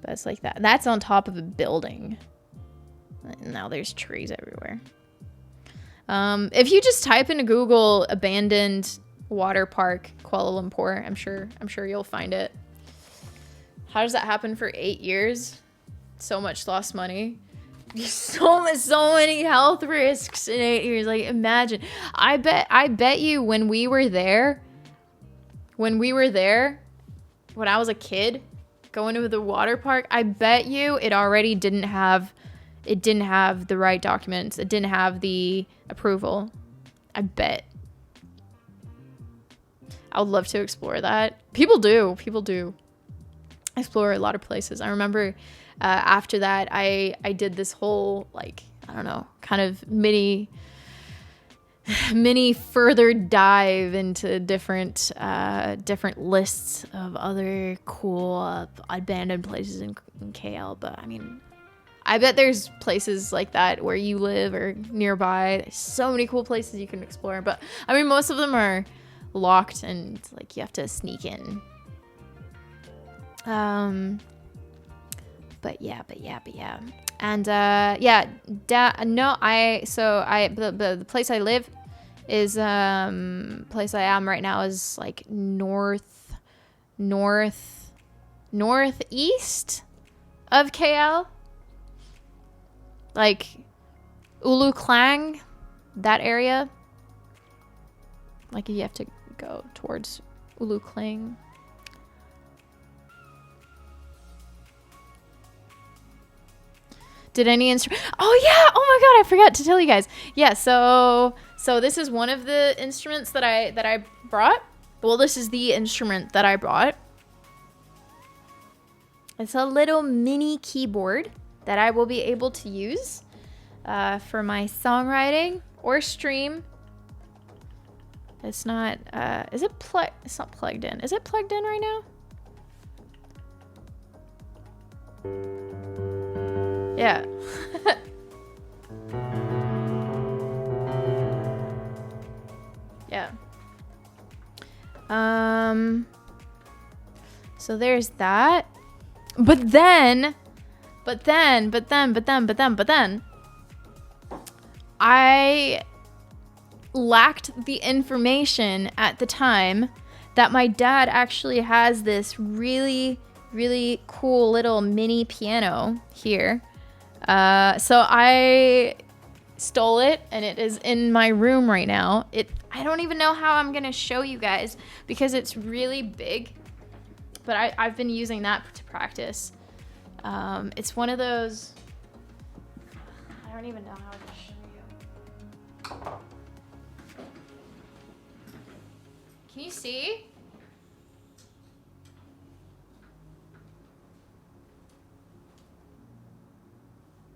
but it's like that. That's on top of a building. And now there's trees everywhere. If you just type into Google abandoned water park Kuala Lumpur, I'm sure you'll find it. How does that happen for 8 years? So much lost money. So many health risks in 8 years. Like, imagine. I bet you when we were there, when I was a kid going to the water park, I bet you it already didn't have the right documents. It didn't have the approval. I bet. I would love to explore that. People do explore a lot of places. I remember after that, I did this whole, like, I don't know, kind of mini further dive into different lists of other cool abandoned places in KL. But I mean, I bet there's places like that where you live or nearby. There's so many cool places you can explore. But I mean, most of them are locked and like you have to sneak in. But yeah. And the place I live is place I am right now is like northeast of KL, like Ulu Klang, that area. Like you have to go towards Ulu Klang. Did any instrument? Oh yeah! Oh my god! I forgot to tell you guys. Yeah. So this is one of the instruments that I brought. Well, this is the instrument that I brought. It's a little mini keyboard that I will be able to use for my songwriting or stream. It's not. Is it plugged? It's not plugged in. Is it plugged in right now? Yeah. Yeah. So there's that. But then I lacked the information at the time that my dad actually has this really, really cool little mini piano here. So I stole it and it is in my room right now. I don't even know how I'm gonna show you guys because it's really big, but I've been using that to practice. It's one of those, I don't even know how to show you. Can you see?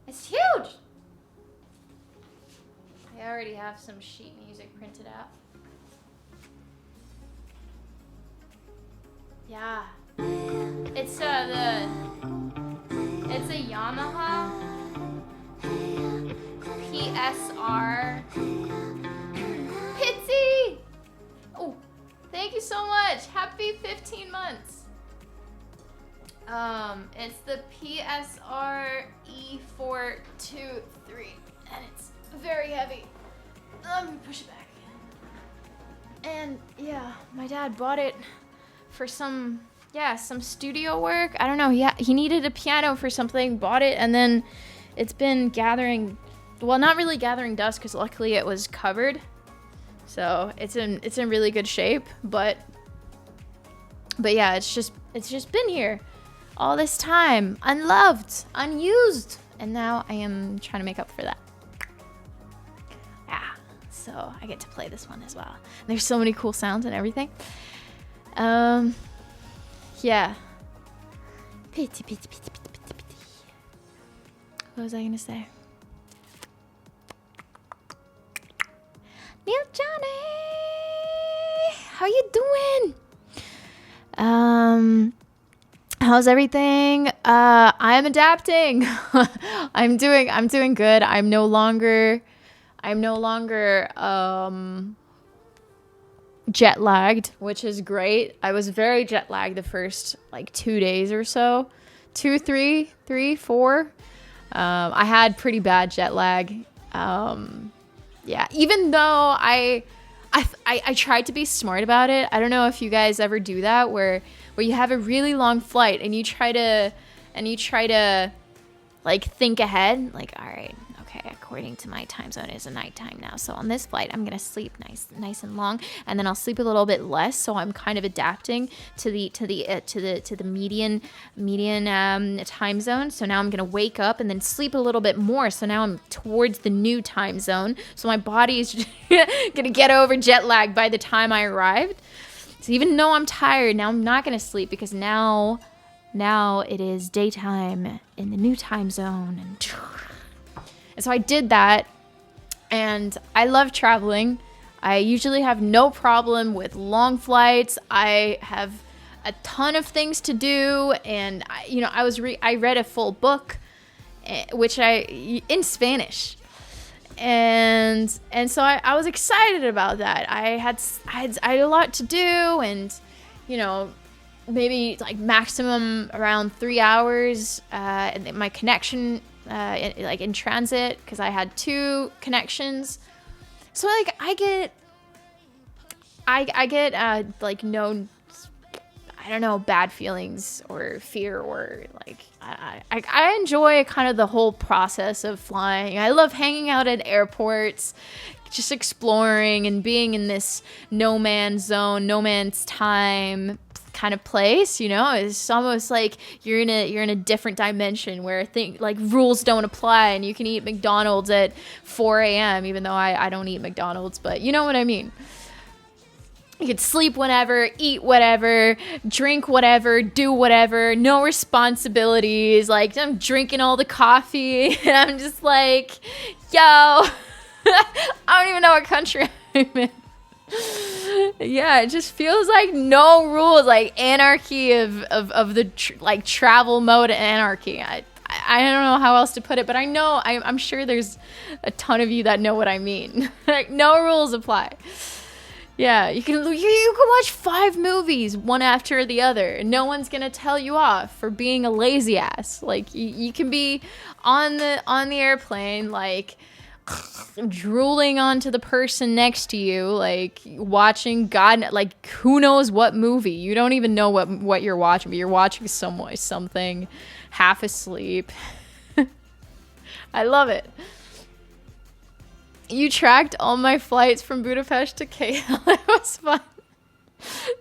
It's huge! I already have some sheet music printed out. Yeah. It's a Yamaha PSR. Pitsy! Oh, thank you so much. Happy 15 months. It's the PSR E423, and it's very heavy. Let me push it back. And yeah, my dad bought it for some studio work. I don't know. He needed a piano for something, bought it, and then it's been gathering, well, not really gathering dust because luckily it was covered. So it's in really good shape, but yeah, it's just been here all this time, unloved, unused, and now I am trying to make up for that. Yeah, so I get to play this one as well. And there's so many cool sounds and everything. Yeah. Pity. What was I gonna say? Neil Johnny, how you doing? How's everything? I'm adapting. I'm doing good. I'm no longer jet lagged, which is great. I was very jet lagged the first like 2 days or so. 2, 3, 4. I had pretty bad jet lag. Yeah, even though I tried to be smart about it. I don't know if you guys ever do that where you have a really long flight and you try to like think ahead, like, all right, okay, according to my time zone, it's a nighttime now. So on this flight, I'm gonna sleep nice and long, and then I'll sleep a little bit less. So I'm kind of adapting to the median time zone. So now I'm gonna wake up and then sleep a little bit more. So now I'm towards the new time zone. So my body is gonna get over jet lag by the time I arrived. So even though I'm tired, now I'm not gonna sleep because now it is daytime in the new time zone. And so I did that, and I love traveling. I usually have no problem with long flights. I have a ton of things to do, and I read a full book, which in Spanish, and so I was excited about that. I had a lot to do, and maybe like maximum around 3 hours. And my connection in transit, because I had 2 connections. So like I get like no, I don't know, bad feelings or fear, or like I enjoy kind of the whole process of flying. I love hanging out at airports, just exploring and being in this no man's zone, no man's time kind of place. It's almost like you're in a different dimension where like rules don't apply, and you can eat McDonald's at 4 a.m. even though I don't eat McDonald's, but you know what I mean. You could sleep whenever, eat whatever, drink whatever, do whatever, no responsibilities. Like, I'm drinking all the coffee, and I'm just like, yo, I don't even know what country I'm in. Yeah, it just feels like no rules, like anarchy of the travel mode anarchy. I don't know how else to put it, but I'm sure there's a ton of you that know what I mean. Like, no rules apply. Yeah, you can watch 5 movies one after the other, and no one's gonna tell you off for being a lazy ass. Like, you can be on the airplane, like drooling onto the person next to you, like watching like who knows what movie. You don't even know what you're watching, but you're watching something half asleep. I love it. You tracked all my flights from Budapest to KL. It was fun.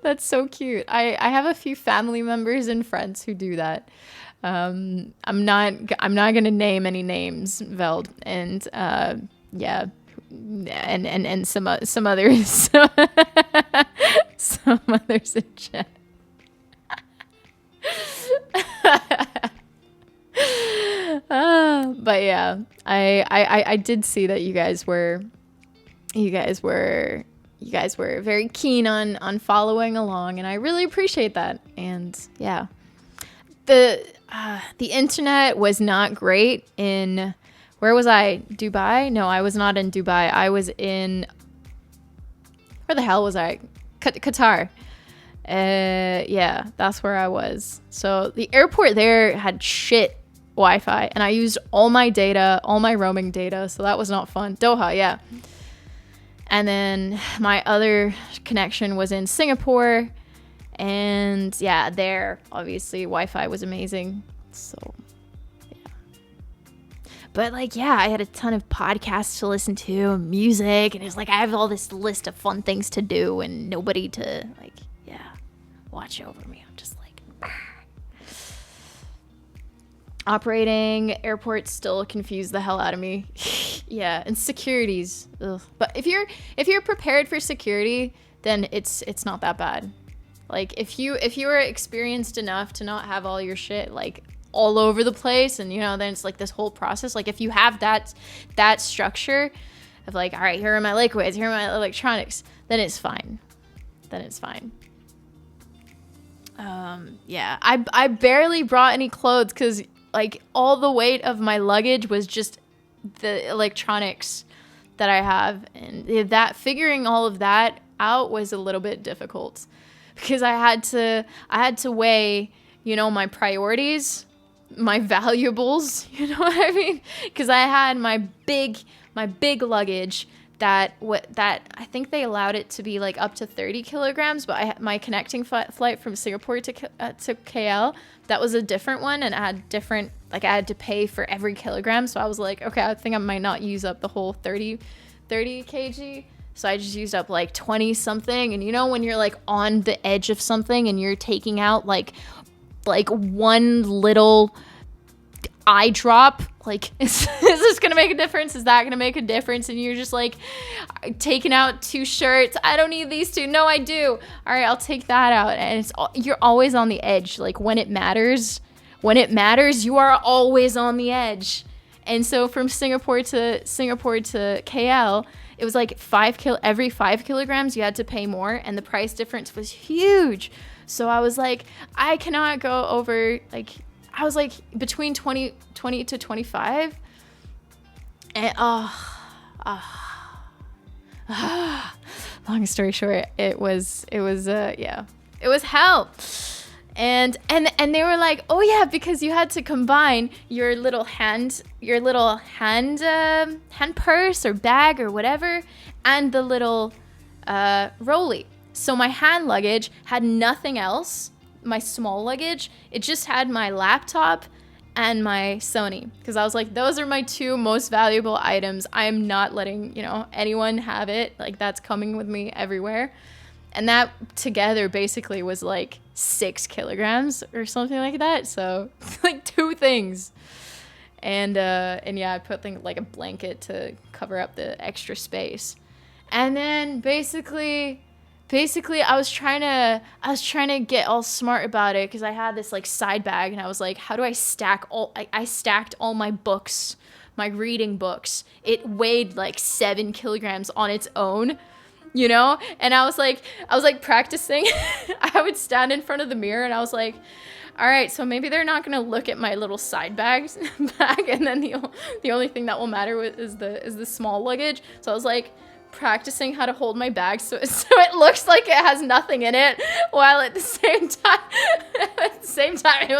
That's so cute. I have a few family members and friends who do that. I'm not gonna name any names, Veld, and yeah, and some others, some others in chat. But yeah, I did see that you guys were very keen on following along, and I really appreciate that. And yeah, the internet was not great in, where was I? Dubai? No, I was not in Dubai. I was in, where the hell was I? Qatar. Yeah, that's where I was. So the airport there had shit Wi-Fi, and I used all my data, all my roaming data, so that was not fun. Doha, yeah. And then my other connection was in Singapore, and yeah, there obviously Wi-Fi was amazing. So yeah, but like, yeah, I had a ton of podcasts to listen to, music, and it's like I have all this list of fun things to do and nobody to like, yeah, watch over me. I'm just like, operating airports still confuse the hell out of me. Yeah, and securities. Ugh. But if you're prepared for security, then it's not that bad. Like if you are experienced enough to not have all your shit like all over the place, and then it's like this whole process. Like if you have that structure of like, all right, here are my liquids, here are my electronics, then it's fine. Yeah, I barely brought any clothes because like all the weight of my luggage was just the electronics that I have, and that figuring all of that out was a little bit difficult because I had to weigh, my priorities, my valuables, you know what I mean? Because I had my big luggage that I think they allowed it to be like up to 30 kilograms, but my connecting flight from Singapore to KL, that was a different one, and I had to pay for every kilogram. So I was like, okay, I think I might not use up the whole 30 kg. So I just used up like 20 something. And when you're like on the edge of something and you're taking out like one little eye drop, like is this gonna make a difference? Is that gonna make a difference? And you're just like taking out 2 shirts. I don't need these 2. No, I do. All right, I'll take that out. And you're always on the edge. Like when it matters, you are always on the edge. And so from Singapore to KL, it was like every 5 kilograms you had to pay more, and the price difference was huge. So I was like, I cannot go over, like, I was like between 20 to 25, and Long story short, it was hell. And they were like, oh yeah, because you had to combine your little hand purse or bag or whatever, and the little rolly. So my hand luggage had nothing else. My small luggage, it just had my laptop and my Sony, because I was like, those are my two most valuable items. I am not letting, anyone have it. Like, that's coming with me everywhere. And that together basically was like 6 kilograms or something like that. So like 2 things. And yeah, I put like a blanket to cover up the extra space. And then basically I was trying to get all smart about it, because I had this like side bag, and I was like, how do I stack I stacked all my books, my reading books. It weighed like 7 kilograms on its own, and I was like practicing. I would stand in front of the mirror and I was like, all right, so maybe they're not gonna look at my little side bag, and then the only thing that will matter is the small luggage. So I was like practicing how to hold my bag so it looks like it has nothing in it, while at the same time it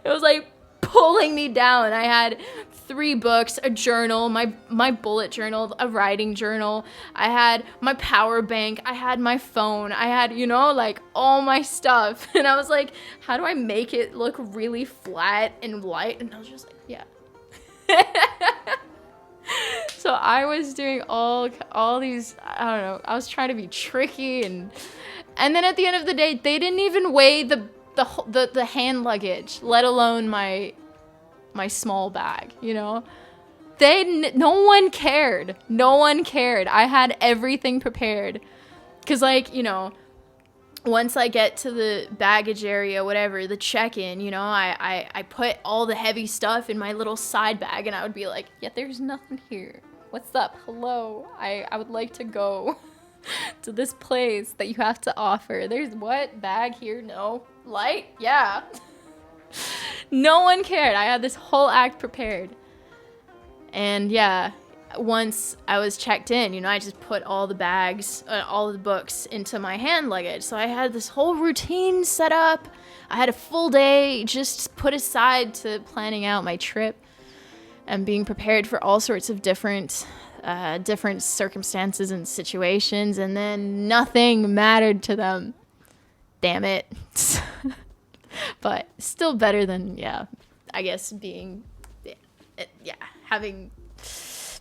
was like pulling me down. I had 3 books, a journal, my bullet journal, a writing journal. I had my power bank. I had my phone. I had, like all my stuff. And I was like, how do I make it look really flat and light? And I was just like, yeah. So I was doing all these, I don't know, I was trying to be tricky, and then at the end of the day, they didn't even weigh the hand luggage, let alone my small bag, no one cared. I had everything prepared, because once I get to the baggage area, whatever, the check-in, I put all the heavy stuff in my little side bag, and I would be like, yeah, there's nothing here. What's up? Hello. I would like to go to this place that you have to offer. There's what? Bag here? No. Light? Yeah. No one cared. I had this whole act prepared. And yeah, once I was checked in, I just put all the bags, all the books into my hand luggage. So I had this whole routine set up. I had a full day just put aside to planning out my trip and being prepared for all sorts of different circumstances and situations. And then nothing mattered to them. Damn it. But still better than, I guess having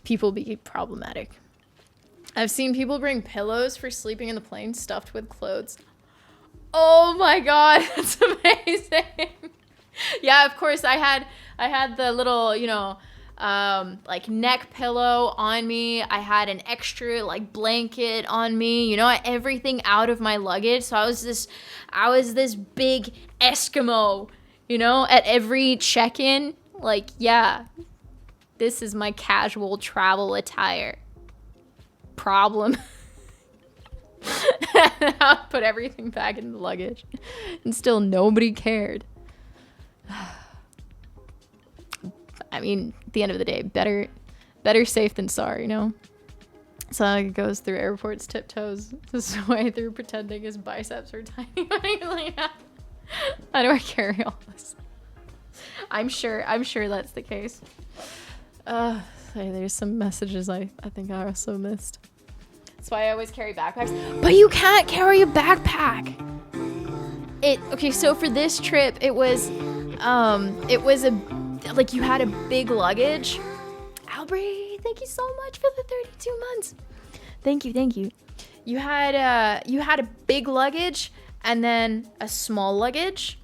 people be problematic. I've seen people bring pillows for sleeping in the plane stuffed with clothes. Oh my god, that's amazing. Yeah, of course I had the little, like neck pillow on me. I had an extra like blanket on me, everything out of my luggage. So I was this big Eskimo, at every check-in. Like, yeah, this is my casual travel attire. Problem. I put everything back in the luggage, and still nobody cared. I mean, at the end of the day, better safe than sorry, So he goes through airports tiptoes his way through pretending his biceps are tiny. Like, how do I carry all this? I'm sure that's the case. There's some messages I think I also missed. That's why I always carry backpacks. But you can't carry a backpack. Okay, so for this trip, it was like you had a big luggage. Albrecht, thank you so much for the 32 months. Thank you. You had a big luggage and then a small luggage.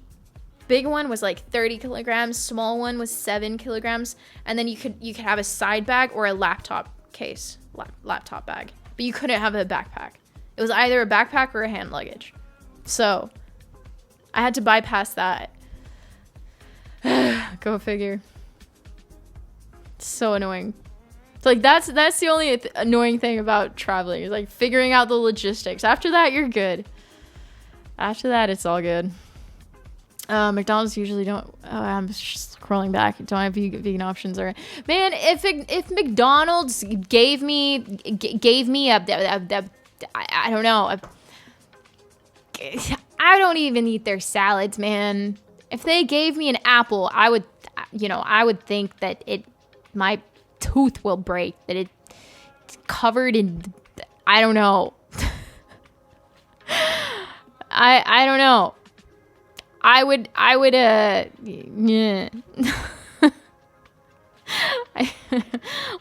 Big one was like 30 kilograms. Small one was 7 kilograms. And then you could have a side bag or a laptop case, laptop bag. But you couldn't have a backpack. It was either a backpack or a hand luggage. So I had to bypass that. Go figure. It's so annoying. It's like that's the only annoying thing about traveling, is like figuring out the logistics. After that, you're good. After that, it's all good. McDonald's usually don't. I'm just scrolling back. Don't have vegan options or man. If McDonald's gave me a I don't know. I don't even eat their salads, man. If they gave me an apple, I would think that my tooth will break. That it's covered in, I don't know. I don't know. I would, yeah.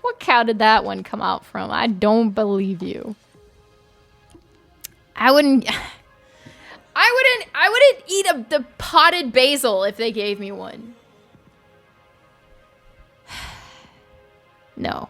What cow did that one come out from? I don't believe you. I wouldn't eat the potted basil if they gave me one. No.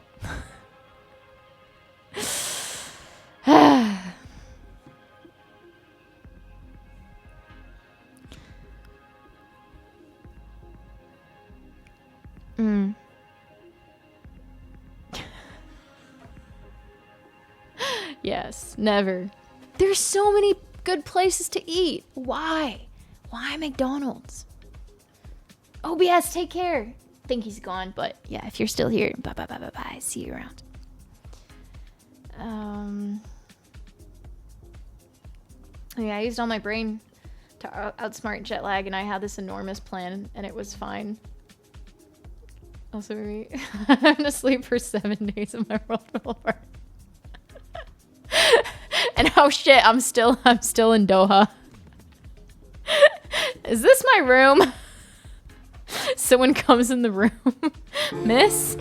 Yes, never. There's so many good places to eat. Why? Why McDonald's? OBS, take care. I think he's gone, but yeah, if you're still here, bye bye bye bye bye. See you around. Yeah, I used all my brain to outsmart jet lag, and I had this enormous plan, and it was fine. Also, me, I'm gonna sleep for 7 days and my world fell apart. And oh shit, I'm still in Doha. Is this my room? Someone comes in the room. Miss,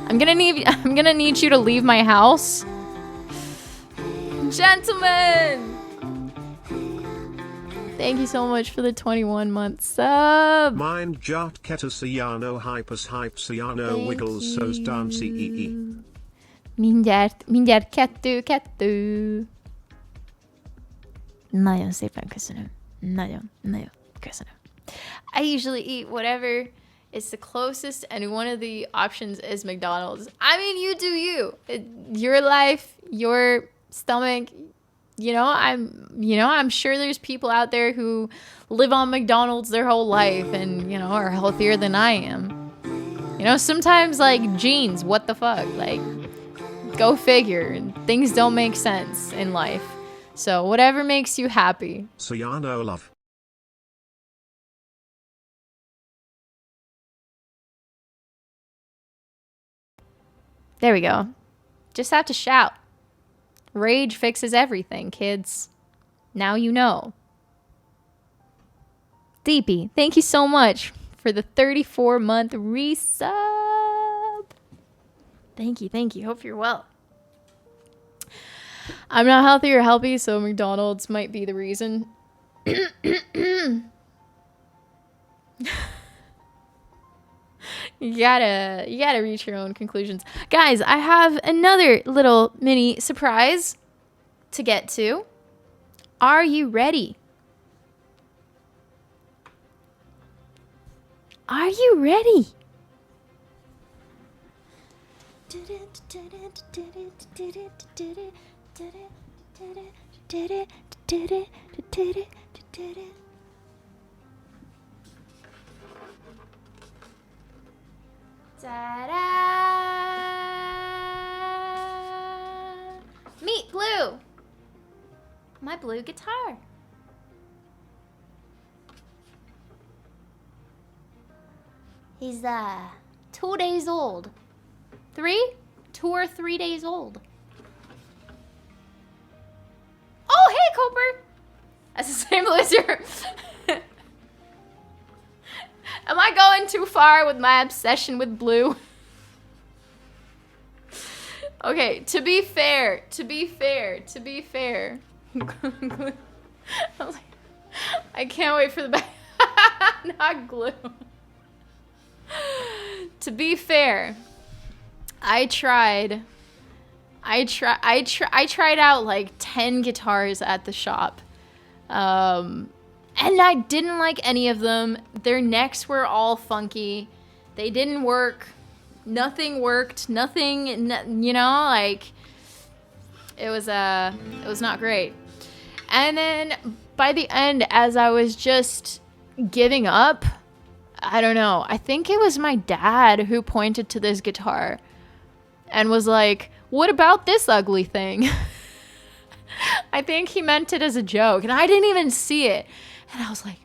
I'm gonna need you to leave my house. Gentlemen, thank you so much for the 21-month sub. Mind jart ketasayano hypus hypsayano wiggles so's dancey ee. Mindjárt kettő. Nagyon szépen köszönöm. Nagyon köszönöm. I usually eat whatever is the closest, and one of the options is McDonald's. I mean, you do you. Your life, your stomach. I'm sure there's people out there who live on McDonald's their whole life and, are healthier than I am. Sometimes like genes, what the fuck? Like, go figure. Things don't make sense in life. So whatever makes you happy. Sayano love. There we go. Just have to shout. Rage fixes everything, kids. Now you know. Deepy, thank you so much for the 34-month resub. Thank you. Hope you're well. I'm not healthy or healthy, so McDonald's might be the reason. You gotta reach your own conclusions. Guys, I have another little mini surprise to get to. Are you ready? Are you ready? Ta-da! Meet Blue! My blue guitar. He's 2 days old. 2 or 3 days old. Oh, hey, Cooper! That's the same blue as your... Am I going too far with my obsession with blue? Okay, to be fair. I can't wait for the back. Not glue. To be fair, I tried out like 10 guitars at the shop. And I didn't like any of them. Their necks were all funky. They didn't work. Nothing worked. Nothing, like it was not great. And then by the end, as I was just giving up, I don't know. I think it was my dad who pointed to this guitar and was like, what about this ugly thing? I think he meant it as a joke, and I didn't even see it. And I was like,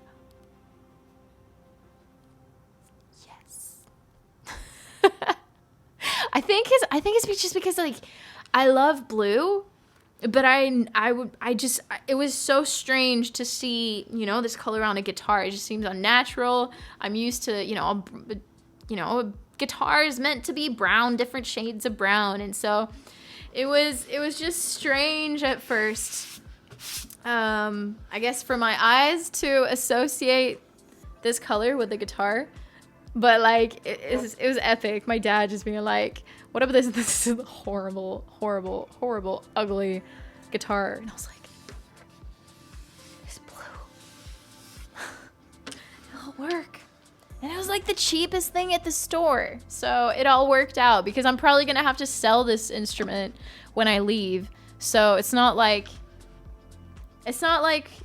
yes. I think it's just because like I love blue, but it was so strange to see, you know, this color on a guitar. It just seems unnatural. I'm used to, a guitar is meant to be brown, different shades of brown, and so it was just strange at first. I guess for my eyes to associate this color with the guitar, but like it was epic. My dad just being like, "What about this? This is a horrible, horrible, horrible, ugly guitar," and I was like, "It's blue. It'll work." And it was like the cheapest thing at the store. So it all worked out because I'm probably going to have to sell this instrument when I leave. So it's not like,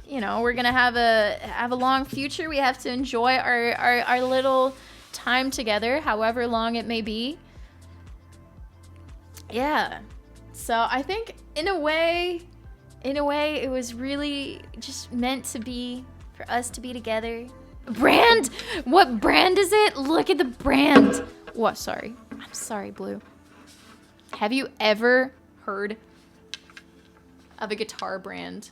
you know, we're going to have a long future. We have to enjoy our little time together, however long it may be. Yeah. So I think in a way, it was really just meant to be for us to be together. Brand? What brand is it? Look at the brand. What? Sorry. I'm sorry, Blue. Have you ever heard of a guitar brand?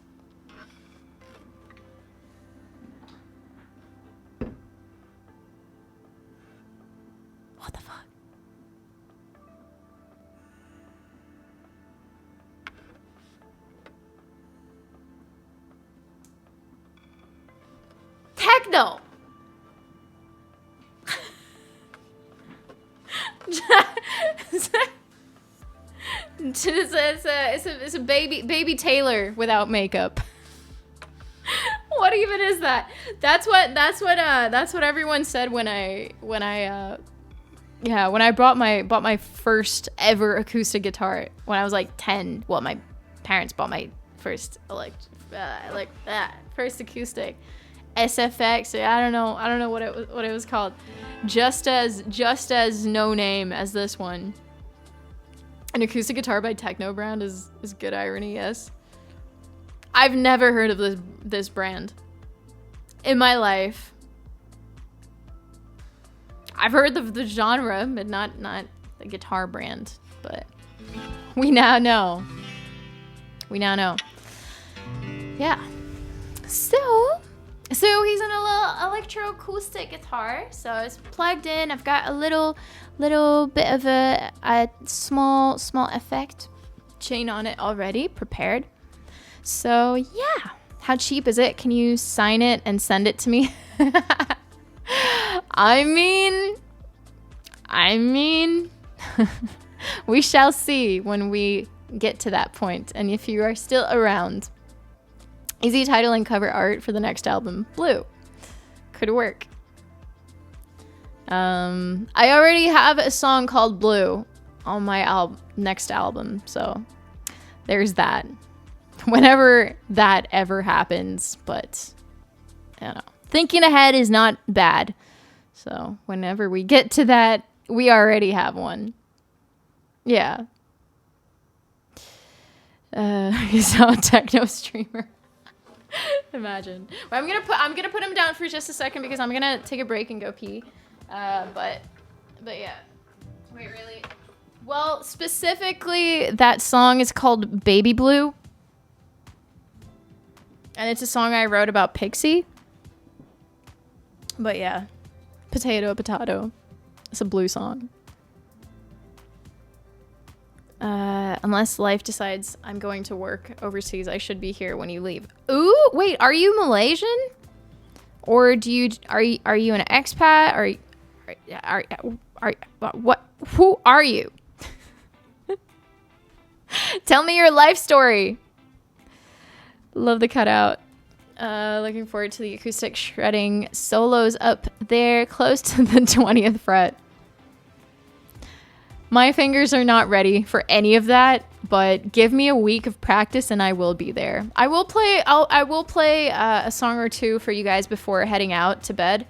What the fuck? Techno. It's a baby Taylor without makeup. What even is that? That's what everyone said when I bought my first ever acoustic guitar when I was like 10. Well, my parents bought my first first acoustic SFX. I don't know what it was called. Just as no name as this one. An acoustic guitar by Techno brand is good irony, yes. I've never heard of this brand in my life. I've heard the genre, but not the guitar brand. But we now know. Yeah. So he's in a little electroacoustic guitar. So it's plugged in. I've got a little bit of a small effect chain on it already prepared. So yeah. How cheap is it? Can you sign it and send it to me? I mean, we shall see when we get to that point. And if you are still around, easy title and cover art for the next album, Blue. Could work. I already have a song called Blue on my next album, so there's that. Whenever that ever happens, but I don't know. Thinking ahead is not bad. So whenever we get to that, we already have one. Yeah. He's a techno streamer. Imagine. Well, I'm gonna put him down for just a second because I'm gonna take a break and go pee. But yeah. Wait, really? Well, specifically, that song is called Baby Blue. And it's a song I wrote about Pixie. But yeah. Potato. It's a Blue song. Unless life decides I'm going to work overseas, I should be here when you leave. Ooh, wait, are you Malaysian? Or are you an expat? What? Who are you? Tell me your life story. Love the cutout. Looking forward to the acoustic shredding solos up there close to the 20th fret. My fingers are not ready for any of that, but give me a week of practice and I will be there. I will play a song or two for you guys before heading out to bed.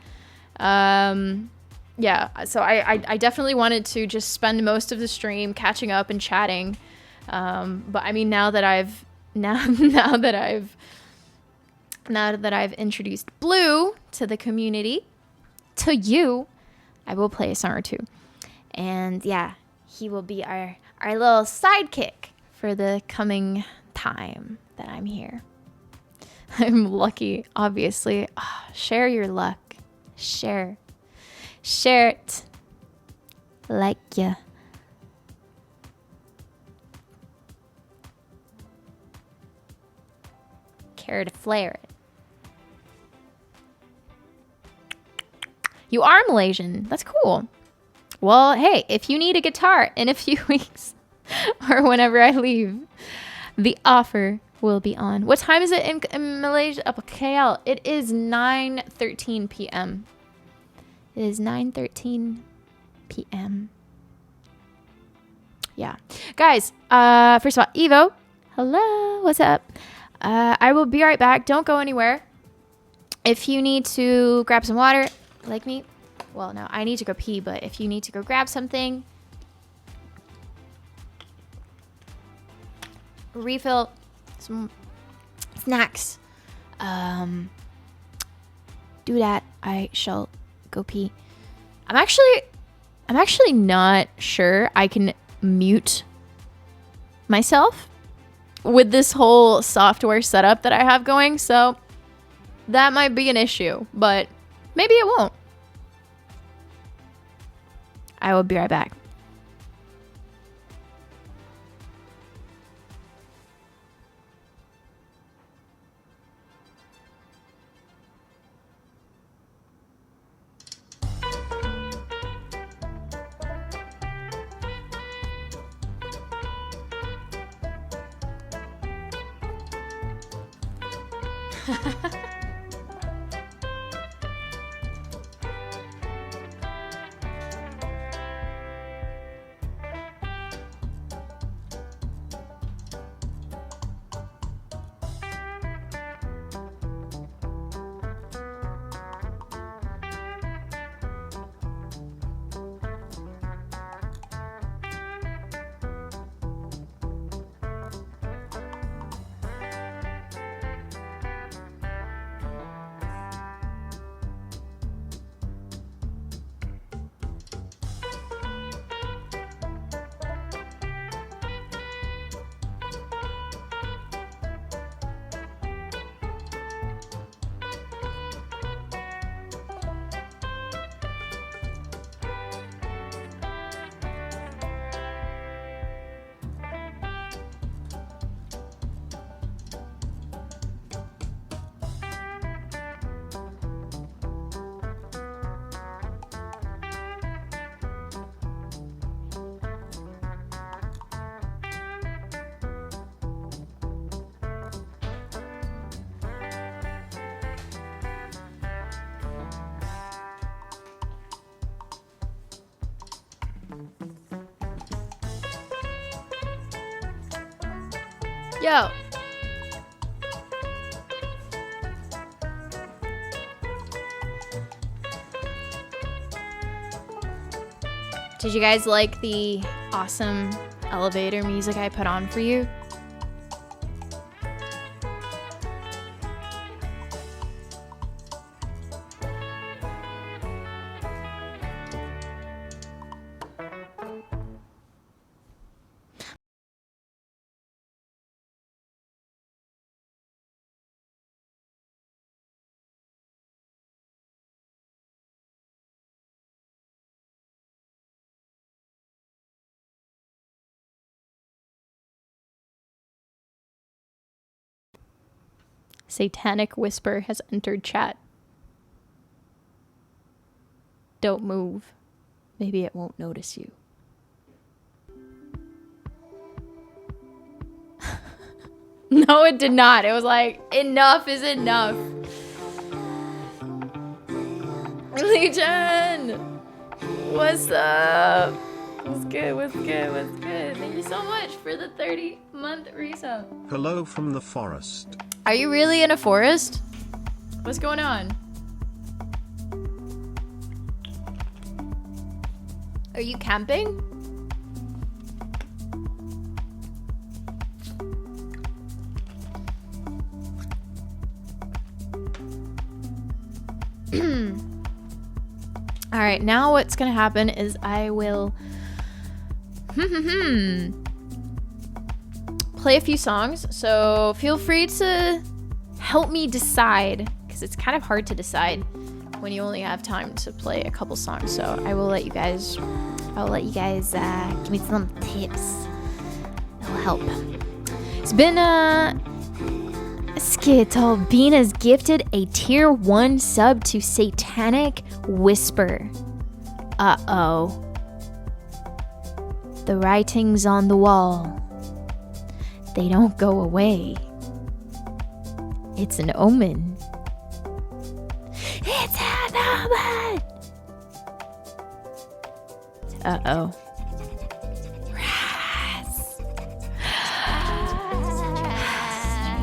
Yeah, so I definitely wanted to just spend most of the stream catching up and chatting. But I mean, now that I've introduced Blue to the community, to you, I will play a song or two. And yeah, he will be our little sidekick for the coming time that I'm here. I'm lucky, obviously. Oh, share your luck. Share it like ya. Care to flare it. You are Malaysian. That's cool. Well, hey, if you need a guitar in a few weeks or whenever I leave, the offer will be on. What time is it in Malaysia? Oh, KL. It is 9:13 p.m. It is 9:13 p.m. Yeah. Guys, first of all, Evo, hello, what's up? I will be right back. Don't go anywhere. If you need to grab some water, like me, well, no, I need to go pee, but if you need to go grab something, refill some snacks, do that. I shall go pee. I'm actually not sure I can mute myself with this whole software setup that I have going, so that might be an issue, but maybe it won't. I will be right back. Yo. Did you guys like the awesome elevator music I put on for you? Satanic whisper has entered chat. Don't move. Maybe it won't notice you. No, it did not. It was like, enough is enough. Legion! What's up? What's good? What's good? What's good? Thank you so much for the 30-month resub. Hello from the forest. Are you really in a forest? What's going on? Are you camping? All right, now what's gonna happen is I will play a few songs. So feel free to help me decide, because it's kind of hard to decide when you only have time to play a couple songs. So I will let you guys. Give me some tips. That'll help. It's been Skittle Bean has gifted a tier 1 sub to Satanic Whisper. Uh-oh. The writings on the wall. They don't go away. It's an omen. It's an omen! Uh-oh.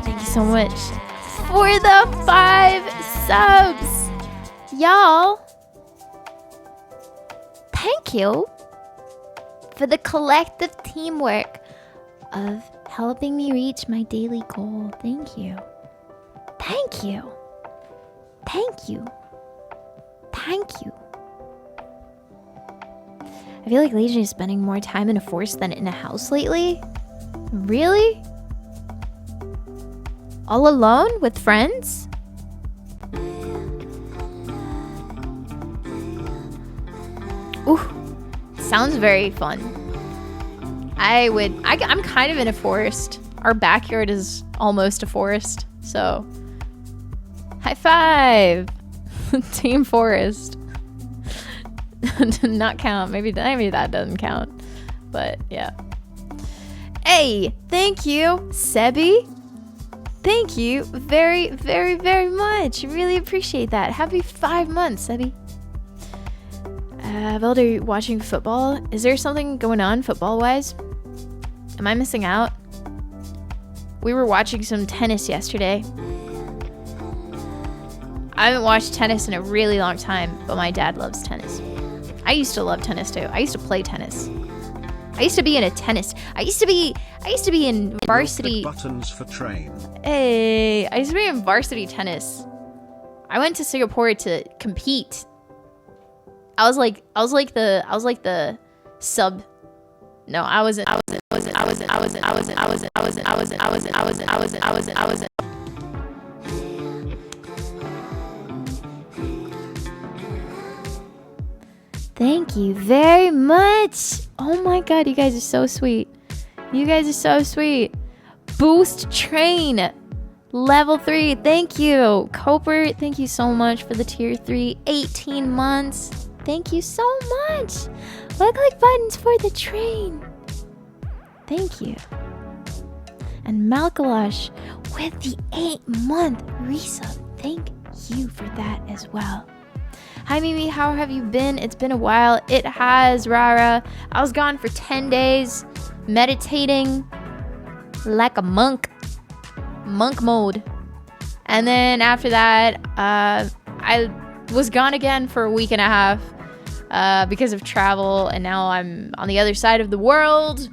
Thank you so much for the 5 subs. Y'all, thank you for the collective teamwork of helping me reach my daily goal. Thank you. Thank you. Thank you. Thank you. I feel like Legion is spending more time in a forest than in a house lately. Really? All alone with friends? Ooh, sounds very fun. I'm kind of in a forest. Our backyard is almost a forest, so high five. Team Forest. Did not count. Maybe that doesn't count. But yeah. Hey, thank you, Sebi. Thank you very, very, very much. Really appreciate that. Happy 5 months, Sebi. Velda, are you watching football? Is there something going on football-wise? Am I missing out? We were watching some tennis yesterday. I haven't watched tennis in a really long time, but my dad loves tennis. I used to love tennis too. I used to play tennis. I used to be in varsity. Click buttons for train. Hey, I used to be in varsity tennis. I went to Singapore to compete. I was like the sub. No, I wasn't. Thank you very much. Oh my god, you guys are so sweet. You guys are so sweet. Boost Train. Level 3. Thank you. Coper, thank you so much for the tier 3. 18 months. Thank you so much. Click buttons for the train. Thank you. And Malkalash with the 8-month resub. Thank you for that as well. Hi Mimi, how have you been? It's been a while. It has, Rara. I was gone for 10 days, meditating like a monk. Monk mode. And then after that, I was gone again for a week and a half because of travel. And now I'm on the other side of the world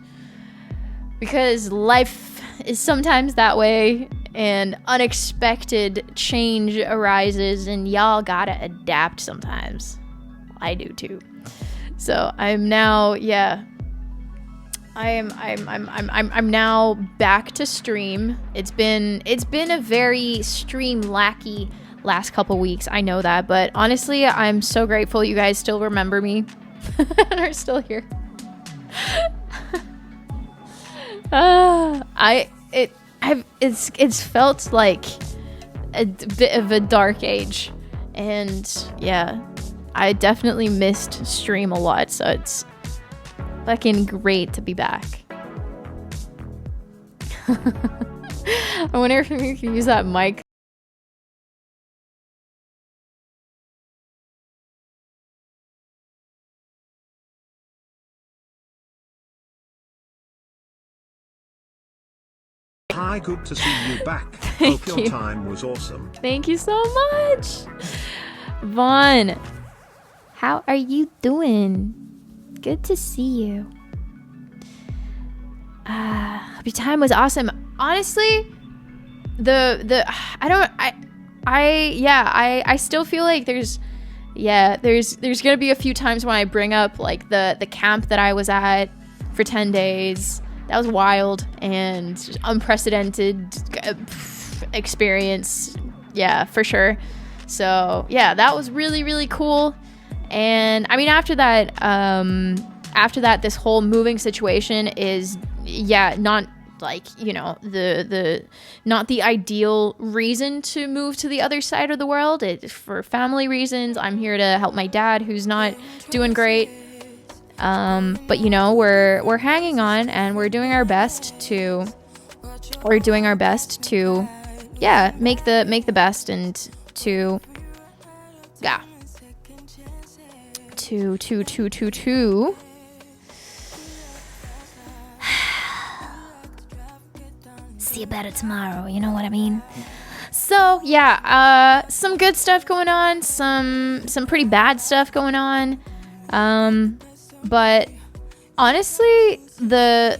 because life is sometimes that way. And unexpected change arises, and y'all gotta adapt sometimes. I do too. So I'm now, I'm now back to stream. It's been a very stream lacky last couple weeks. I know that, but honestly, I'm so grateful you guys still remember me and are still here. It's felt like a bit of a dark age, and yeah, I definitely missed stream a lot, so it's fucking great to be back. I wonder if you can use that mic Hi, good to see you back. Thank Hope your you. time was awesome. Thank you so much. Vaughn, how are you doing? Good to see you. Hope your time was awesome. Honestly, I still feel like there's gonna be a few times when I bring up like the camp that I was at for 10 days. That was wild and just unprecedented experience. Yeah, for sure. So yeah, that was really, really cool. And I mean, after that, this whole moving situation is, not like, not the ideal reason to move to the other side of the world. It's for family reasons. I'm here to help my dad, who's not doing great. But we're hanging on, and we're doing our best to make the best, and to see you better tomorrow, you know what I mean? So some good stuff going on, some pretty bad stuff going on, but honestly, the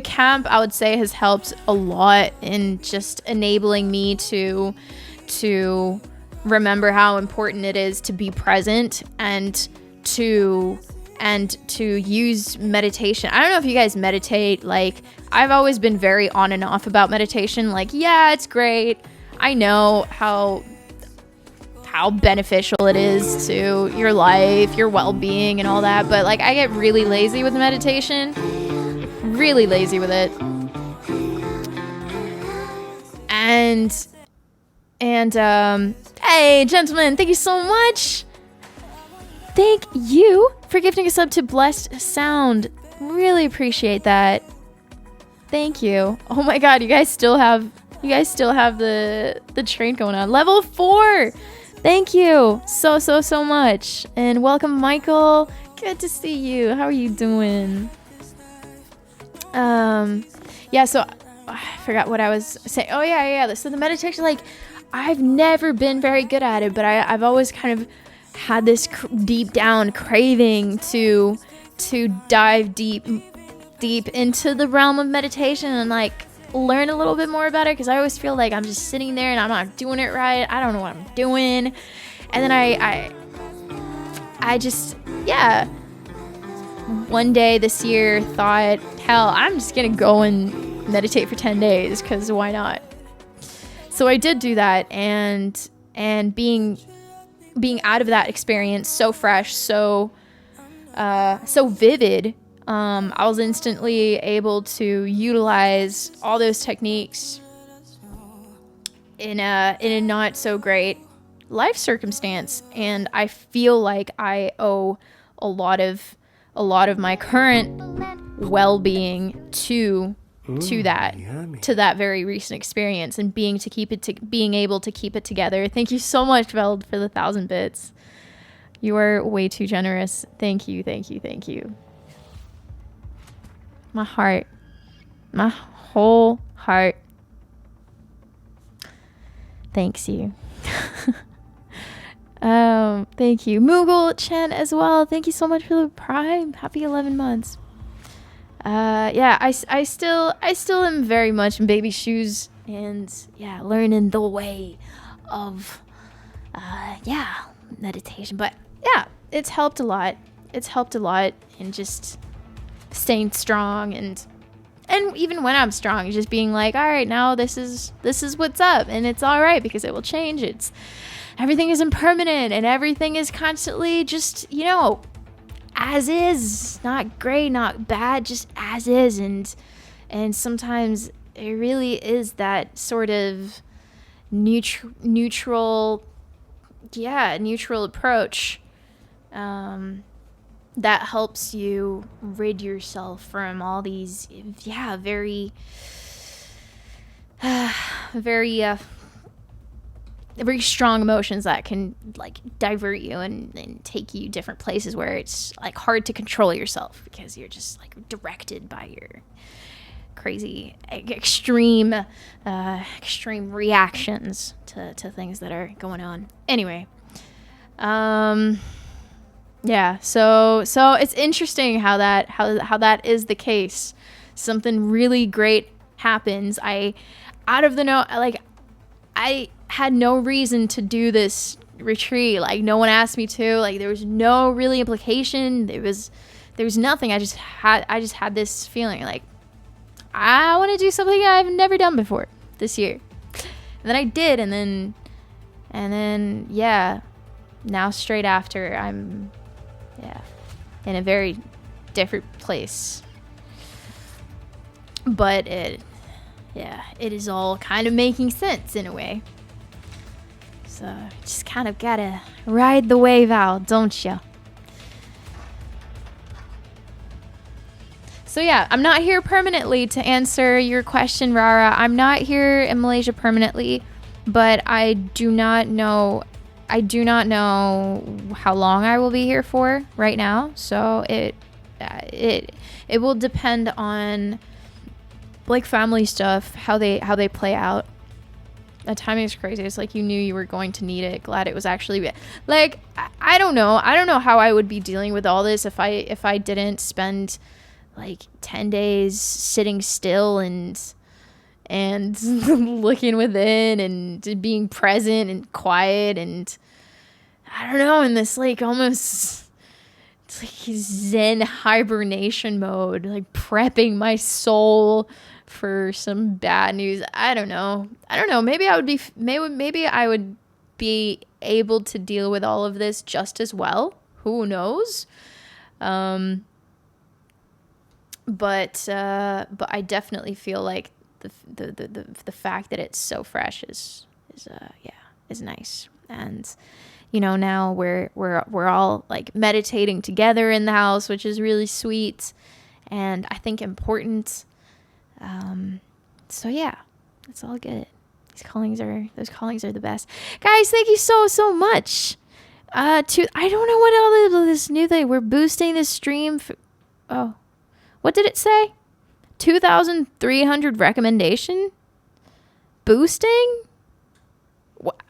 camp, I would say, has helped a lot in just enabling me to remember how important it is to be present and to use meditation. I don't know if you guys meditate. Like, I've always been very on and off about meditation. Like, yeah, it's great. I know how beneficial it is to your life, your well-being, and all that, but like, I get really lazy with meditation. Really lazy with it. And hey, gentlemen, thank you so much. Thank you for gifting a sub to Blessed Sound. Really appreciate that. Thank you. Oh my god, you guys still have the train going on. Level 4. Thank you so much. And welcome, Michael. Good to see you. How are you doing? So I forgot what I was saying. Oh yeah. So the meditation, like, I've never been very good at it, but I've always kind of had this deep down craving to dive deep into the realm of meditation and like learn a little bit more about it, because I always feel like I'm just sitting there and I'm not doing it right. I don't know what I'm doing. And then I just one day this year thought, hell, I'm just gonna go and meditate for 10 days, because why not? So I did do that, and being out of that experience so fresh, so vivid, I was instantly able to utilize all those techniques in a not so great life circumstance, and I feel like I owe a lot of my current well-being to that very recent experience, and being able to keep it together. Thank you so much, Veld, for the 1,000 bits. You are way too generous. Thank you. My heart, my whole heart, thanks you. Thank you, Moogle Chen, as well. Thank you so much for the Prime. Happy 11 months. I still am very much in baby shoes, and learning the way of meditation. But it's helped a lot. In just staying strong, and even when I'm strong, just being like, all right, now this is what's up, and it's all right, because it will change. Everything is impermanent, and everything is constantly just, as is, not great, not bad, just as is. And sometimes it really is that sort of neutral approach that helps you rid yourself from all these very very strong emotions that can like divert you and take you different places where it's like hard to control yourself, because you're just like directed by your crazy, extreme reactions to things that are going on. Anyway, yeah. So it's interesting how that is the case. Something really great happens. Out of the no, like, I had no reason to do this retreat. Like, no one asked me to. Like, there was no really implication. There was nothing. I just had this feeling like I want to do something I've never done before this year. And then I did, and then yeah, now straight after I'm in a very different place. But it is all kind of making sense in a way. So just kind of gotta ride the wave out, don't you? So yeah, I'm not here permanently to answer your question, Rara. I'm not here in Malaysia permanently, but I do not know how long I will be here for right now. So it will depend on, like, family stuff, how they play out. That timing is crazy. It's like you knew you were going to need it. Glad it was actually, like, I don't know how I would be dealing with all this if I didn't spend like 10 days sitting still and looking within and being present and quiet, and I don't know, in this like almost, it's like Zen hibernation mode, like prepping my soul for some bad news. I don't know. Maybe I would be able to deal with all of this just as well. Who knows? But I definitely feel like the fact that it's so fresh is nice. And you know, now we're all like meditating together in the house, which is really sweet and I think important. So yeah, it's all good. Those callings are the best. Guys, thank you so much. I don't know what all this new thing. We're boosting this stream what did it say? 2,300 recommendation? Boosting?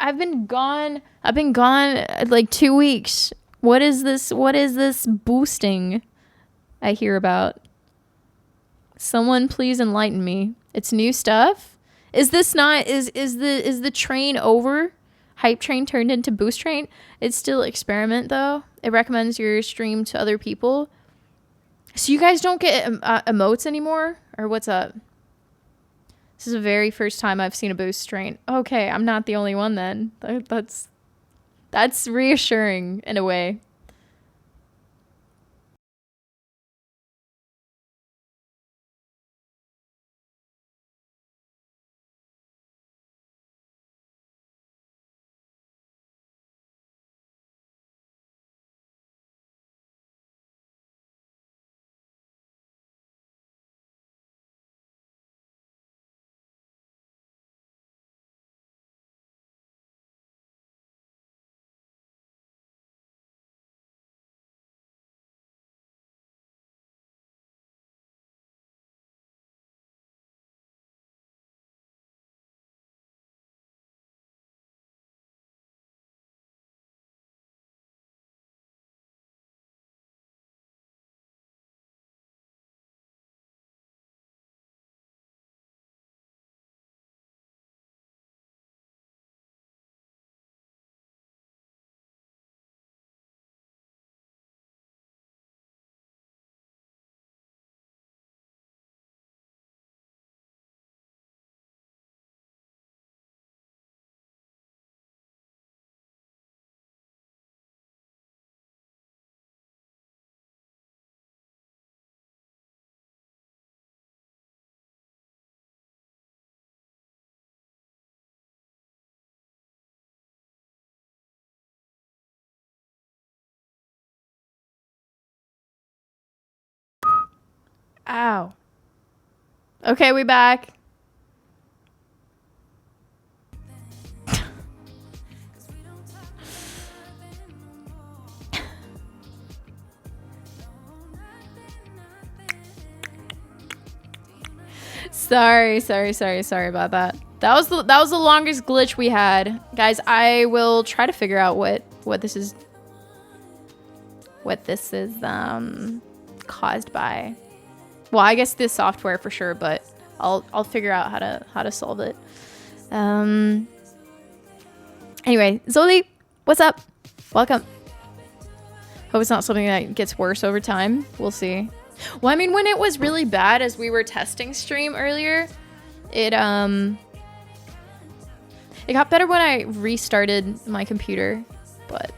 I've been gone like 2 weeks. What is this boosting I hear about? Someone please enlighten me. It's new stuff? Is this not, is the train over? Hype train turned into boost train? It's still experiment though. It recommends your stream to other people. So you guys don't get emotes anymore? Or what's up? This is the very first time I've seen a boost train. Okay, I'm not the only one then. That's reassuring in a way. Ow. Okay, we back. Sorry about that. That was the longest glitch we had. Guys, I will try to figure out what this is caused by. Well, I guess this software for sure, but I'll figure out how to solve it. Anyway, Zoli, what's up? Welcome. Hope it's not something that gets worse over time. We'll see. Well, I mean, when it was really bad as we were testing stream earlier, it got better when I restarted my computer, but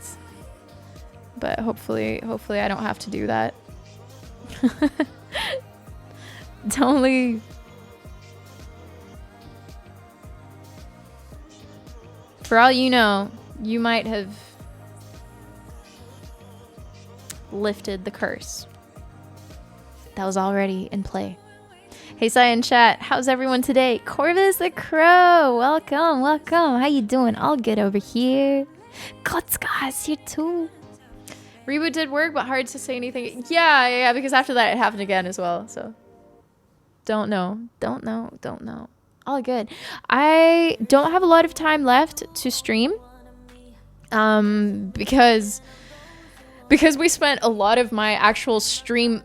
hopefully I don't have to do that. Don't leave. For all you know, you might have lifted the curse that was already in play. Hey, Sai in chat, how's everyone today? Corvus the Crow, welcome. How you doing? All good over here. Kotskas here too. Reboot did work, but hard to say anything. Yeah, because after that it happened again as well. So don't know. All good. I don't have a lot of time left to stream, because we spent a lot of my actual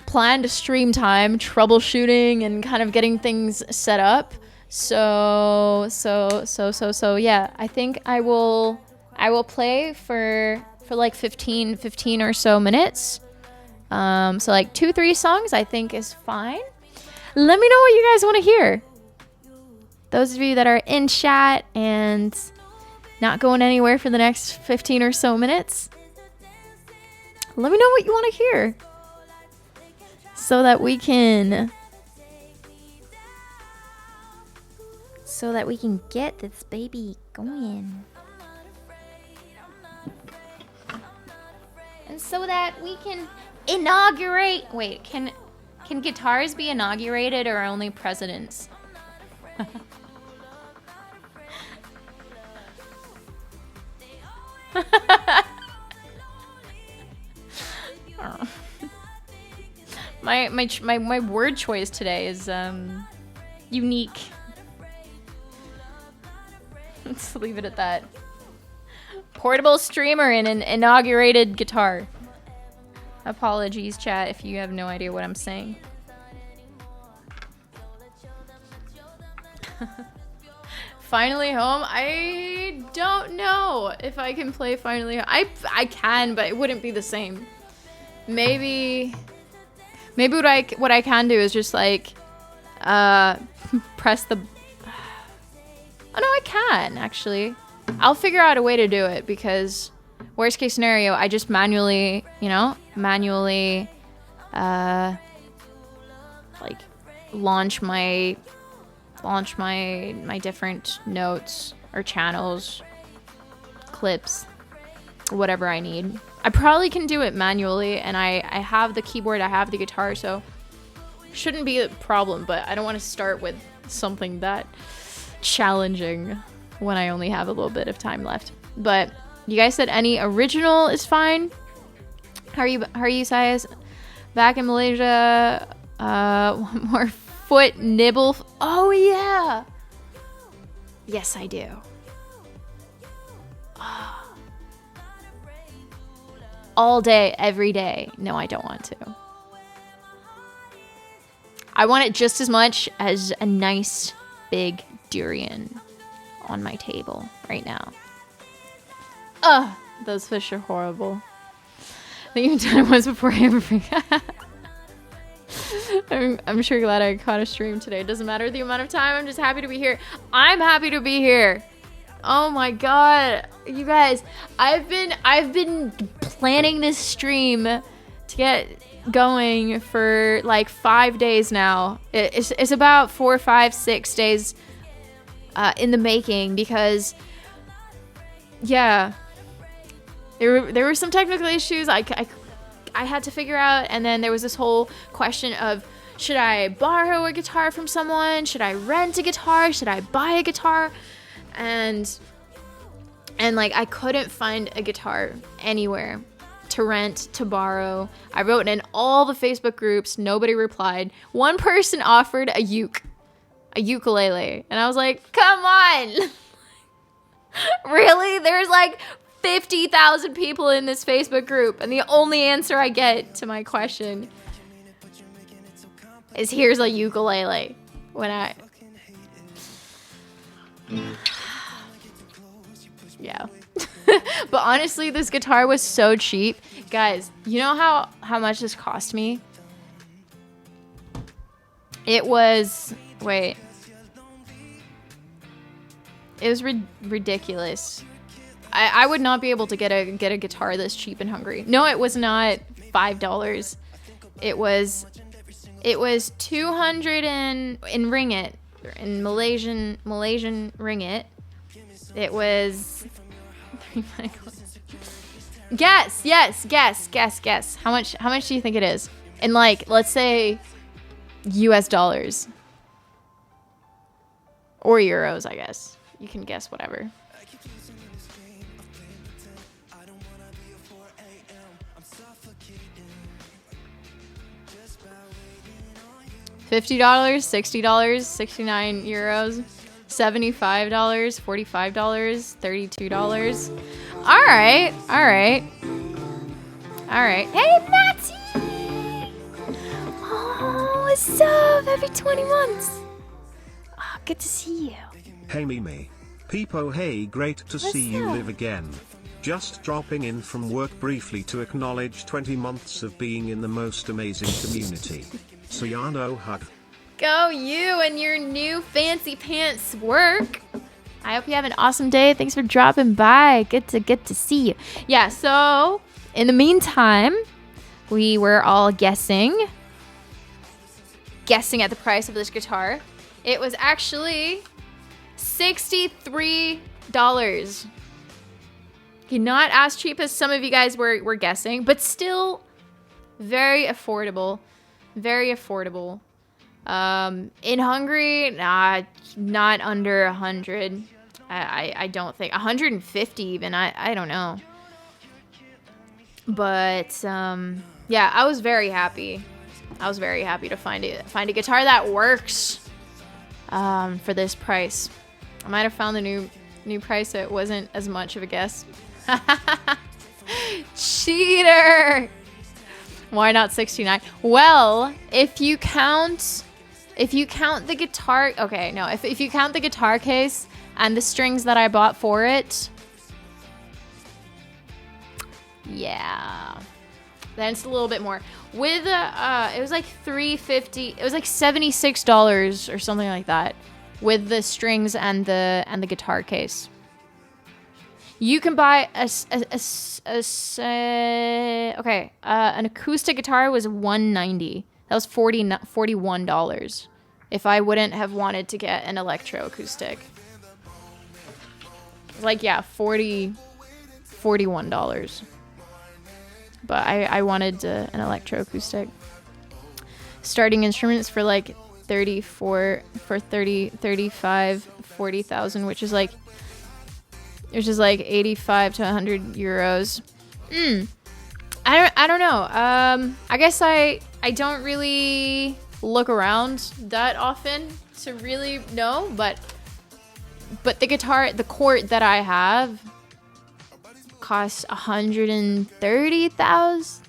planned stream time troubleshooting and kind of getting things set up. So yeah, I think I will play for like 15 or so minutes. So like 2-3 songs I think is fine. Let me know what you guys want to hear. Those of you that are in chat and not going anywhere for the next 15 or so minutes, let me know what you want to hear so that we can get this baby going. And so that we can inaugurate. Wait, can guitars be inaugurated or only presidents? My word choice today is unique. Let's leave it at that. Portable streamer and an inaugurated guitar. Apologies, chat, if you have no idea what I'm saying. Finally Home? I don't know if I can play Finally Home. I can, but it wouldn't be the same. Maybe what I can do is just like press the. Oh no, I can actually. I'll figure out a way to do it because worst case scenario, I just manually like launch my different notes or channels, clips, whatever I need. I probably can do it manually, and I have the keyboard, I have the guitar, so shouldn't be a problem, but I don't want to start with something that challenging when I only have a little bit of time left. But you guys said any original is fine. How are you, Sias? Back in Malaysia, one more foot nibble. Oh yeah. Yes, I do. All day, every day. No, I don't want to. I want it just as much as a nice big durian on my table right now. Ugh, those fish are horrible. I think you've done it once before I ever forgot. I'm sure glad I caught a stream today. It doesn't matter the amount of time. I'm just happy to be here. I'm happy to be here. Oh my god, you guys! I've been planning this stream to get going for like 5 days now. It's about 4, 5, 6 days in the making because yeah, there were some technical issues I had to figure out, and then there was this whole question of should I borrow a guitar from someone? Should I rent a guitar? Should I buy a guitar? And like I couldn't find a guitar anywhere to rent, to borrow. I wrote in all the Facebook groups, nobody replied. One person offered a uke. a ukulele. And I was like, come on. Really? There's like 50,000 people in this Facebook group, and the only answer I get to my question is here's a ukulele. When I... Yeah. But honestly, this guitar was so cheap. Guys, you know how much this cost me? It was... Wait. It was ridiculous. I would not be able to get a guitar this cheap in Hungary. No, it was not $5. It was 200 in ringgit, in Malaysian ringgit. It was guess. How much do you think it is? In like, let's say US dollars or euros, I guess. You can guess whatever. $50, $60, 69 euros, $75, $45, $32. All right. Hey, Matty! Oh, what's up? Every 20 months. Oh, good to see you. Hey Mimi. Peepo, hey, great to see you live again. Just dropping in from work briefly to acknowledge 20 months of being in the most amazing community. Sayano hug. Go you and your new fancy pants work. I hope you have an awesome day. Thanks for dropping by. Good to see you. Yeah, so in the meantime, we were all guessing at the price of this guitar. It was actually $63. Okay, not as cheap as some of you guys were guessing, but still very affordable. Very affordable. In Hungary, not under 100. I don't think 150 even. I don't know. But yeah, I was very happy. To find a guitar that works for this price. I might have found the new price that wasn't as much of a guess. Cheater. Why not 69? Well, if you count the guitar, okay, no, if you count the guitar case and the strings that I bought for it, yeah, then it's a little bit more. With it was like $350. It was like $76 or something like that, with the strings and the guitar case. You can buy an acoustic guitar was $190. That was $41 if I wouldn't have wanted to get an electroacoustic. Like, yeah, $41. But I wanted an electroacoustic. Starting instruments for like 40,000, which is like 85 to 100 euros. I don't know. I guess I don't really look around that often to really know, but the Court that I have costs 130,000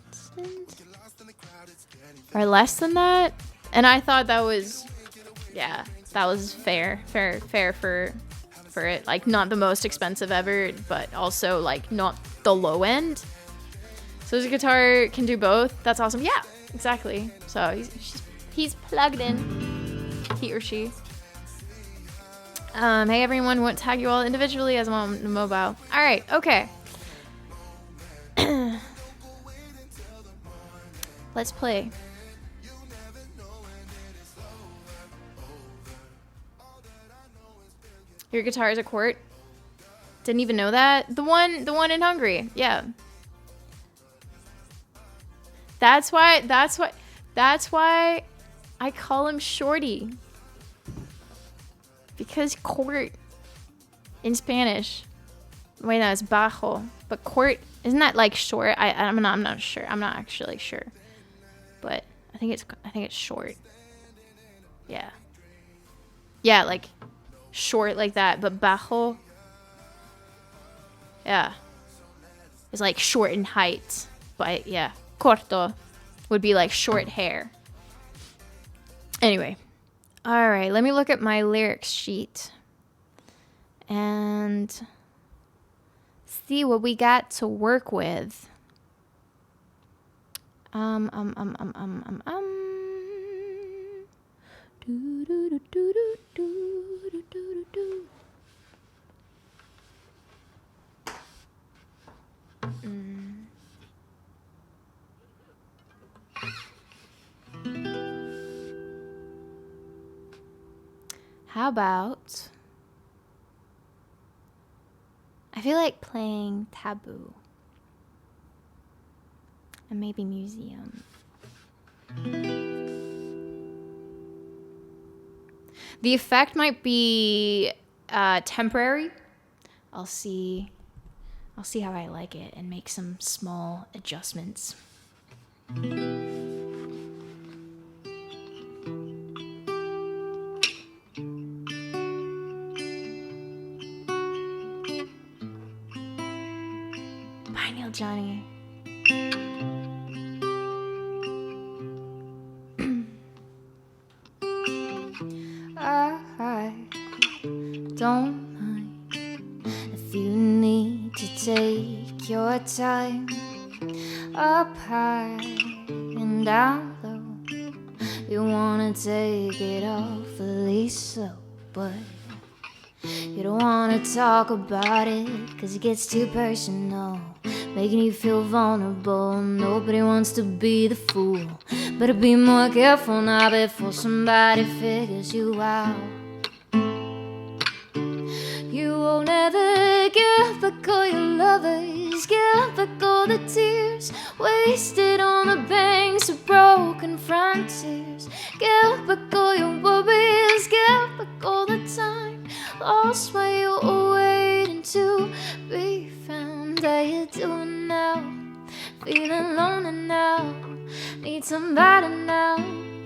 or less than that, and I thought that was fair for it. Like, not the most expensive ever, but also like not the low end. So this guitar can do both. That's awesome. Yeah, exactly. So he's plugged in, he or she. Hey everyone, won't tag you all individually as I'm on the mobile. All right, okay. Let's play. Your guitar is a Court. Didn't even know that. The one in Hungary. Yeah. That's why I call him Shorty. Because Court in Spanish. Wait, no, it's bajo. But Court, isn't that like short? I'm not sure. I'm not actually sure. But I think it's short. Yeah. Yeah, like short like that. But bajo, yeah, is like short in height. But yeah, corto would be like short hair. Anyway, all right, let me look at my lyrics sheet and see what we got to work with. Do, do, do, do, do, do, do, do, do. How about, I feel like playing Taboo and maybe Museum. The effect might be temporary. I'll see how I like it and make some small adjustments. Bye, Neil Johnny. I don't mind if you need to take your time. Up high and down low, you wanna take it awfully slow, but you don't wanna talk about it, cause it gets too personal, making you feel vulnerable. Nobody wants to be the fool. Better be more careful now before somebody figures you out. You won't ever get back all your lovers, get back all the tears wasted on the banks of broken frontiers. Get back all your worries, get back all the time lost while you were waiting to be found. How you doing now? Feeling lonely now? Need somebody now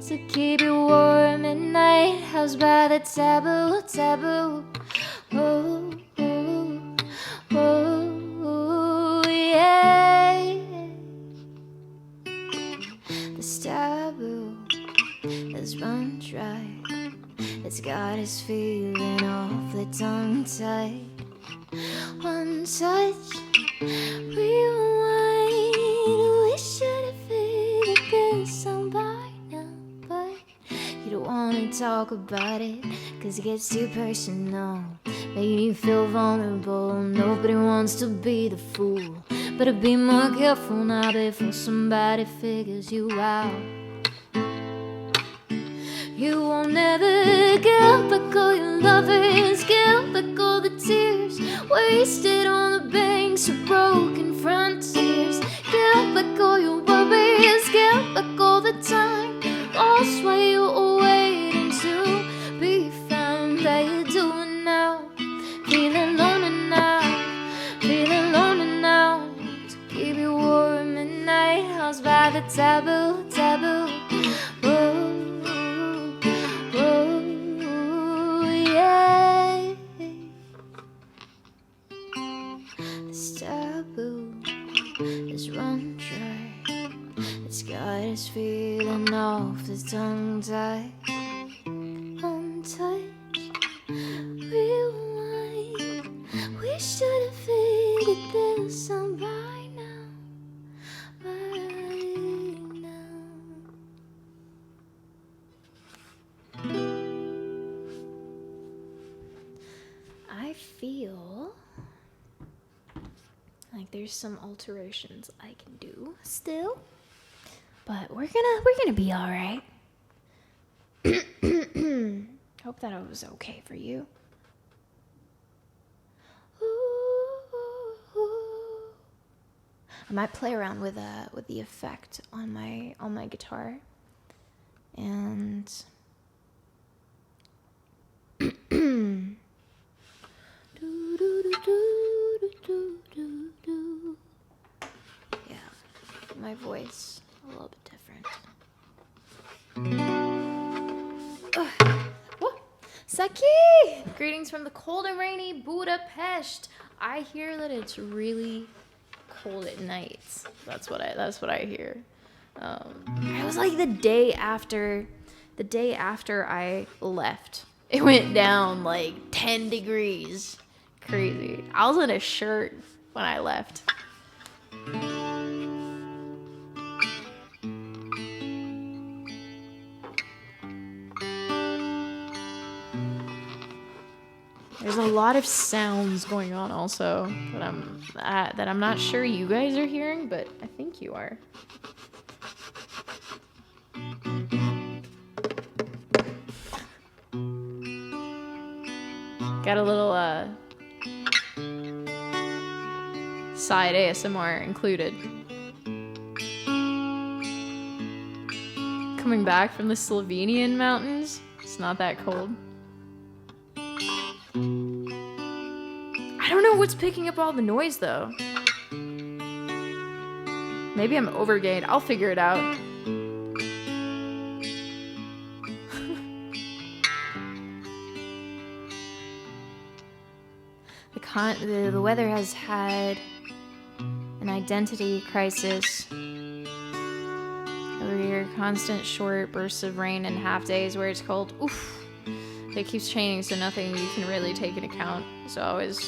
to keep you warm at night. Housed by the taboo, taboo. Oh, oh, oh, yeah. This taboo has run dry. It's got us feeling awfully tongue-tied. One touch, rewind. We should have figured this out by now, but you don't wanna talk about it, cause it gets too personal, making you feel vulnerable. Nobody wants to be the fool. Better be more careful now before somebody figures you out. You won't ever get back all your lovers, get back all the tears wasted on the banks of broken frontiers. Get back all your worries, get back all the time lost while you were waiting to be found. How you doing now? Feeling lonely now? Feeling lonely now? To keep you warm at night, housed by the taboo, taboo. Whoa. Is run dry. It's got us feeling off the tongue-tied. One touch, rewind. We should have figured this out by now. By now. I feel like there's some alterations I can do still, but we're gonna be all right. Hope that was okay for you. I might play around with the effect on my guitar, and yeah, my voice a little bit different. Seki! Greetings from the cold and rainy Budapest. I hear that it's really cold at nights. That's what I hear. It was like the day after I left. It went down like 10 degrees. Crazy. I was in a shirt when I left. There's a lot of sounds going on also that I'm not sure you guys are hearing, but I think you are. Got a little side ASMR included. Coming back from the Slovenian mountains, it's not that cold. I don't know what's picking up all the noise though. Maybe I'm overgained. I'll figure it out. The weather has had an identity crisis over here. Constant short bursts of rain and half days where it's cold. Oof. It keeps changing, so nothing you can really take into account. So always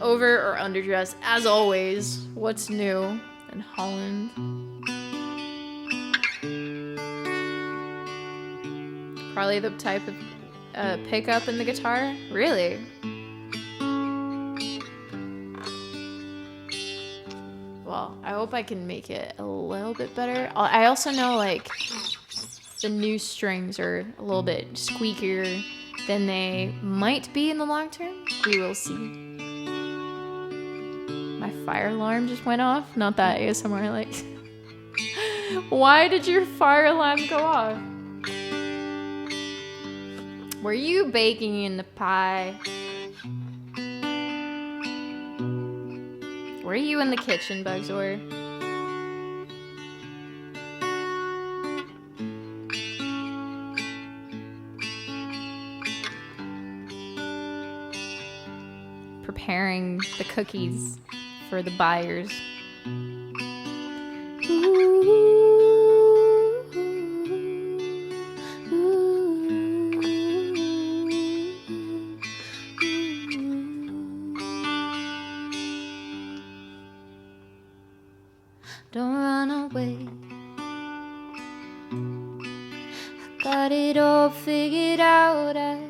over or underdressed. As always, what's new in Holland? Probably the type of pickup in the guitar. Really? Well, I hope I can make it a little bit better. I also know like the new strings are a little bit squeakier than they might be in the long term. We will see. My fire alarm just went off. Not that ASMR like. Why did your fire alarm go off? Were you baking in the pie? Were you in the kitchen, Bugzor? Preparing the cookies for the buyers. Don't run away. I got it all figured out. I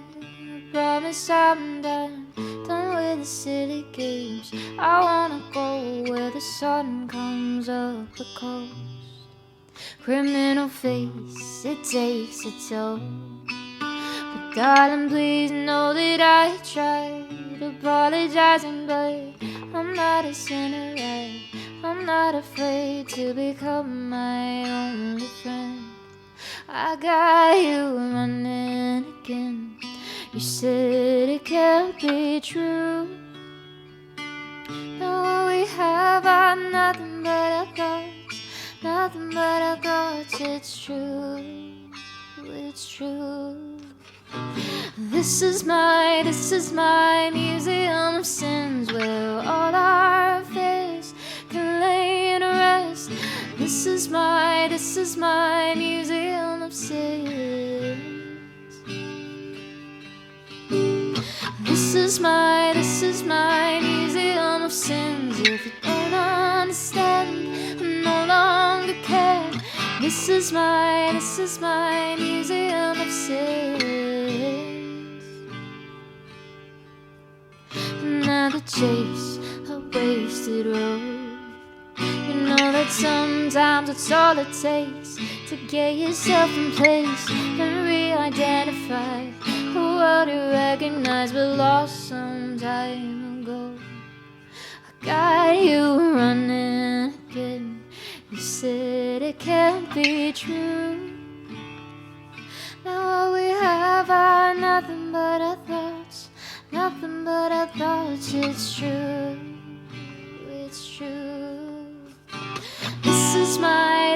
promise I'm done with the silly games. I wanna go where the sun comes up the coast. Criminal face, it takes its toll. But darling, please know that I tried apologizing, but I'm not a sinner. I'm not afraid to become my only friend. I got you running again. You said it can't be true. Now all we have are nothing but our thoughts. Nothing but our thoughts. It's true. It's true. This is my museum of sins, where all our fears can lay in rest. This is my museum of sins. This is my museum of sins. If you don't understand, I no longer care. This is my museum of sins. Another chase, a wasted road. You know that sometimes it's all it takes to get yourself in place and re-identify a world you recognize but lost some time ago. I got you running again. You said it can't be true. Now all we have are nothing but our thoughts. Nothing but our thoughts. It's true. It's true. This is my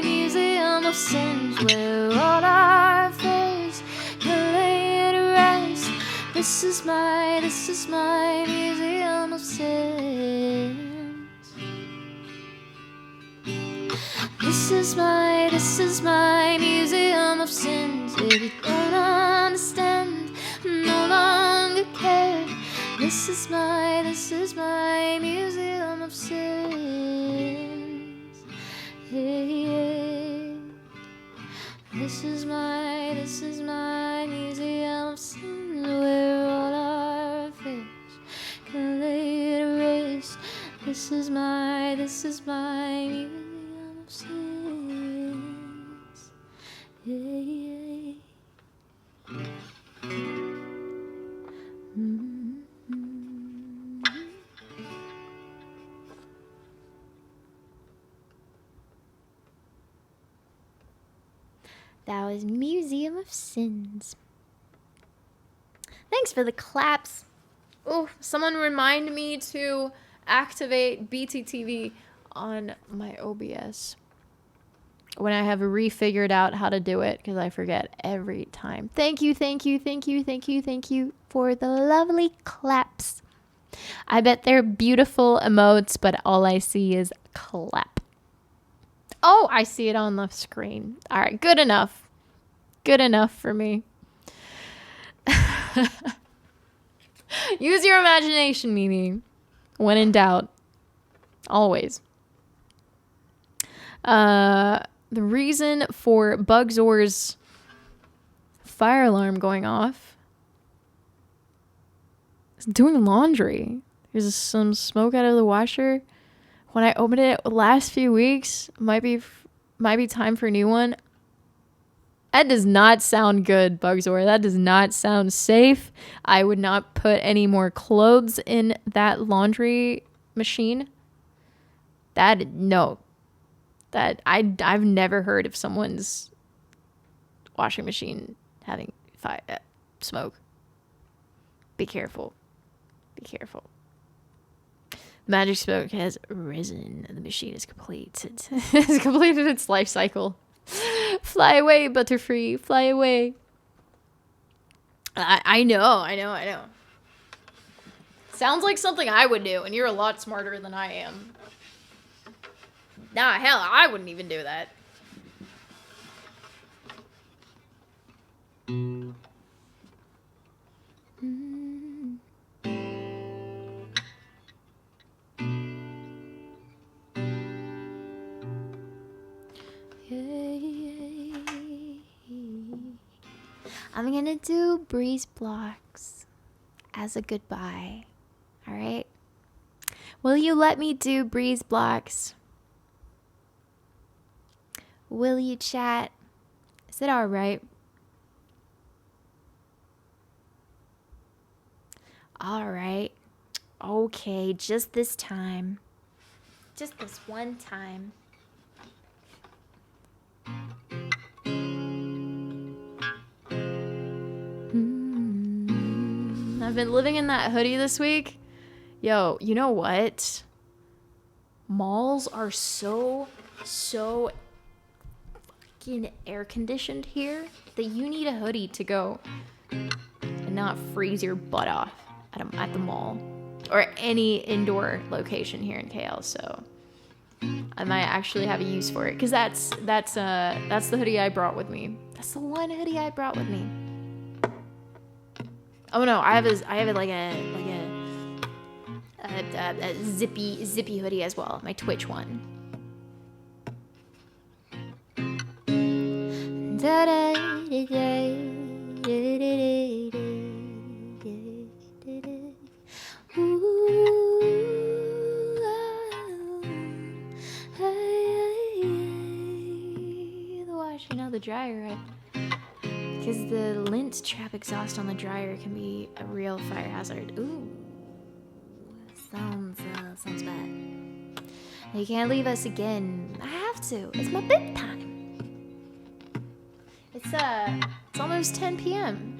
museum of sins, where all our fears can lay in This is my museum of sins. This is my museum of sins. If you don't understand, no longer care. This is my museum of sins. Hey, hey. This is my museum of sins, where all our affairs can lay to rest. This is my museum of sins. Yeah, yeah. That was Museum of Sins. Thanks for the claps. Oh, someone remind me to activate BTTV on my OBS when I have refigured out how to do it, because I forget every time. Thank you for the lovely claps. I bet they're beautiful emotes, but all I see is clap. Oh, I see it on the screen. All right, good enough. Good enough for me. Use your imagination, Mimi. When in doubt. Always. The reason for Bugzor's fire alarm going off is doing laundry. There's some smoke out of the washer. When I opened it last few weeks, might be time for a new one. That does not sound good, Bugzor. That does not sound safe. I would not put any more clothes in that laundry machine. I've never heard of someone's washing machine having smoke. Be careful. Be careful. Magic smoke has risen. The machine is complete. It has completed its life cycle. Fly away, Butterfree. Fly away. I know. Sounds like something I would do, and you're a lot smarter than I am. Nah, hell, I wouldn't even do that. I'm gonna do breeze blocks as a goodbye. All right? Will you let me do breeze blocks? Will you, chat? Is it all right? All right. Okay, just this time. Just this one time. I've been living in that hoodie this week. Yo, you know what? Malls are so fucking air conditioned here that you need a hoodie to go and not freeze your butt off at the mall or any indoor location here in KL. So I might actually have a use for it, because that's the hoodie I brought with me. That's the one hoodie I brought with me. Oh no, I have like a zippy hoodie as well. My Twitch one. The wash, the dryer, right? Because the lint trap exhaust on the dryer can be a real fire hazard. Ooh. Sounds bad. You can't leave us again. I have to. It's my bedtime. It's almost 10 p.m.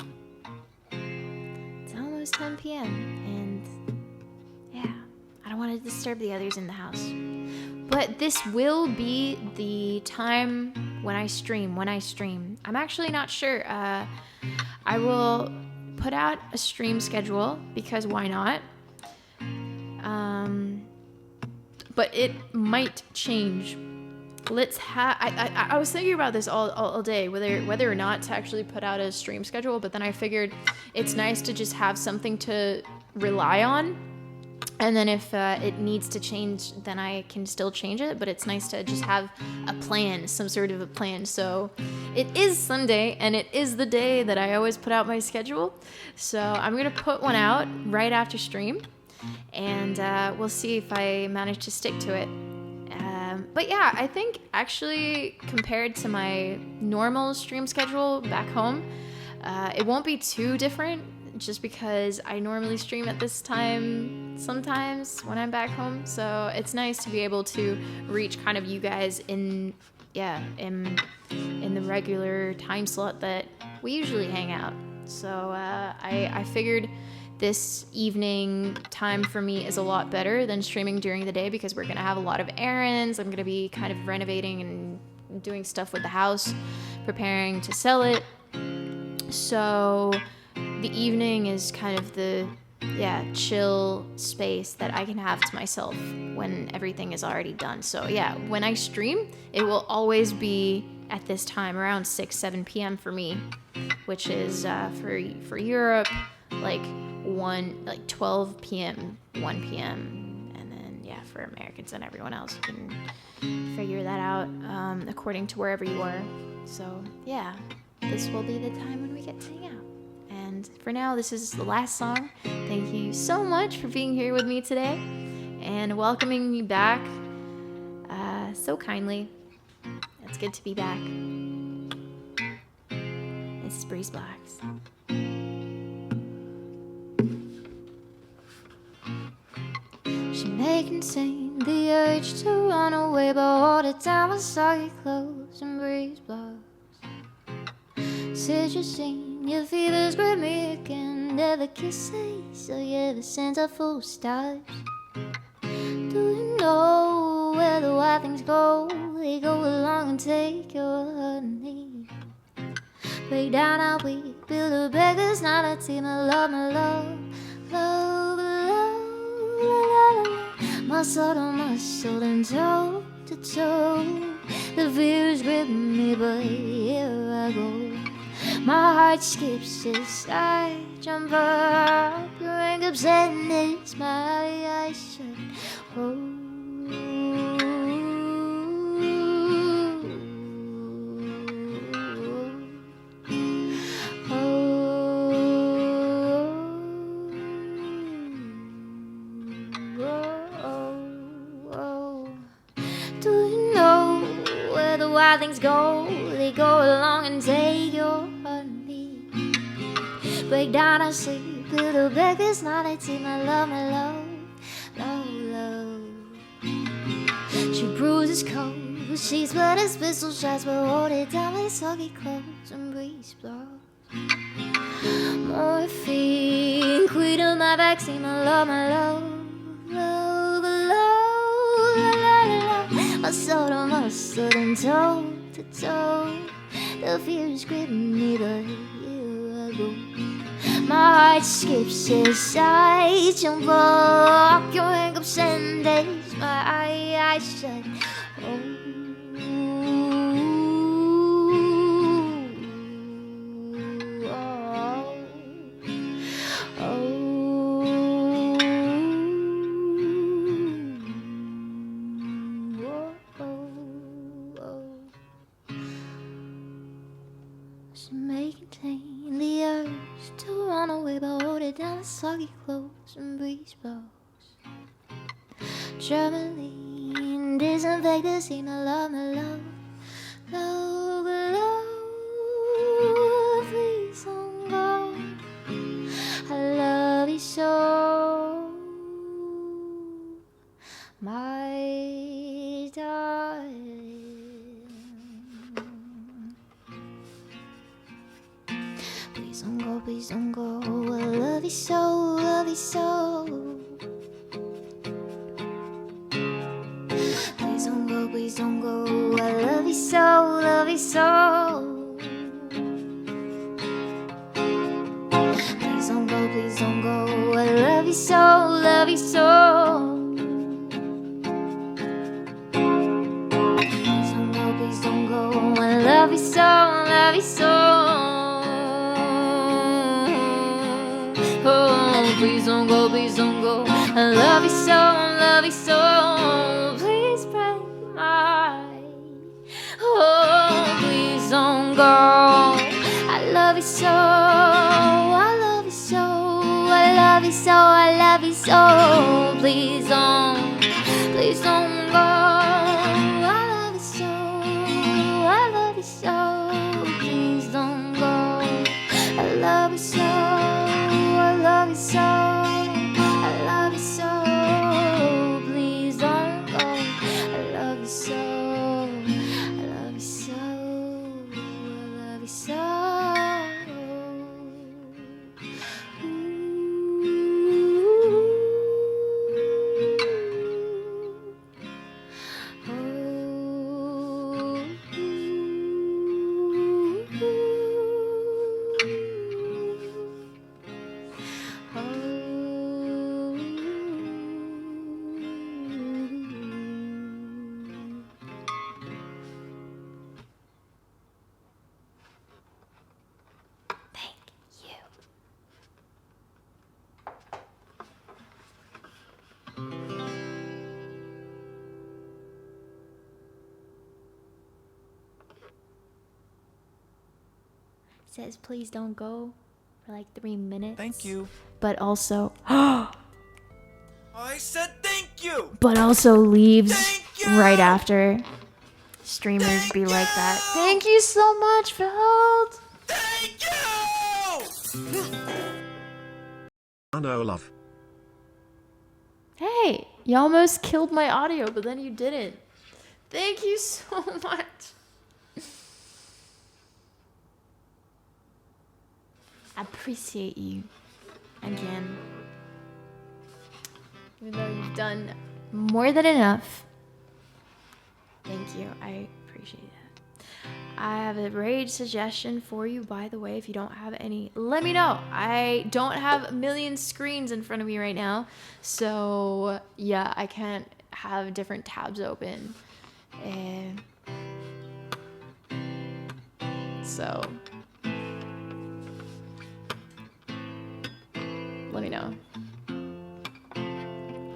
It's almost 10 p.m. And yeah, I don't want to disturb the others in the house. But this will be the time when I stream. I'm actually not sure. I will put out a stream schedule because why not? But it might change. I was thinking about this all day, whether or not to actually put out a stream schedule, but then I figured it's nice to just have something to rely on. And then if it needs to change, then I can still change it. But it's nice to just have a plan, some sort of a plan. So it is Sunday, and it is the day that I always put out my schedule. So I'm going to put one out right after stream. And we'll see if I manage to stick to it. But yeah, I think actually compared to my normal stream schedule back home, it won't be too different. Just because I normally stream at this time sometimes when I'm back home. So it's nice to be able to reach kind of you guys in the regular time slot that we usually hang out. So I figured this evening time for me is a lot better than streaming during the day because we're going to have a lot of errands. I'm going to be kind of renovating and doing stuff with the house, preparing to sell it. So the evening is kind of the chill space that I can have to myself when everything is already done. So yeah, when I stream, it will always be at this time around 6-7 p.m. for me, which is for Europe like 12 p.m. 1 p.m. and then for Americans and everyone else, you can figure that out according to wherever you are. So yeah, this will be the time when we get to hang out. And for now, this is the last song. Thank you so much for being here with me today and welcoming me back so kindly. It's good to be back. This is Breeze Blacks. She may contain the urge to run away, but hold it down with soggy clothes and breeze blows. Citrusine, your fever's grip me again. Never kisses, so yeah, the scents are full of stars. Do you know where the wild things go? They go along and take your honey. Break down our week, build a beggar's not a team. I love, my love, love, love, love, love. Muscle to muscle and toe to toe. The fear's gripping me, but here I go. My heart skips as I jump up. Your ring up sadness, my eyes shut. Oh. Do you know where the wild things go? They go along and take your honey. Break down our sleep, build a beggar's not a team. I love, my love, love, love. She bruises cold, she's but as pistol shots, but hold it down with soggy clothes and breeze blows. Morphine, queen of my vaccine. I love, my love, love, love, love, love. Muscle to muscle and toe to toe. The fear is gripping me, but here I go. My heart skips as I jump up. Your handcuffs and days, my eyes shut. Oh. She may contain the urge to run away, but hold it down with soggy clothes and breeze blows. Germany, disinfect the scene. I love, my love, love, love. Please don't go. I love you so, my darling. Please don't go, please don't go. I love you so, love you so. Please don't go, please don't go. I love you so, love you so. love you so, love you so. Oh, please don't go, please don't go. I love you so, love you so. Please break my. Oh, please don't go. I love you so, I love you so, I love you so, I love you so. Please don't go. I love you so, I love you so. Please don't go. I love you so, I love you so, I love you so. Please don't go. I love you so, I love you so, I love you so. Says please don't go for like 3 minutes. Thank you. But also I said thank you. but also leaves Thank you! right after. Streamers be like that. Thank you so much, Phil. Thank you! I know love. Hey, you almost killed my audio, but then you didn't. Thank you so much. I appreciate you again. Even though you've done more than enough. Thank you. I appreciate that. I have a raid suggestion for you, by the way. If you don't have any, let me know. I don't have a million screens in front of me right now. So, yeah, I can't have different tabs open. So, let me know.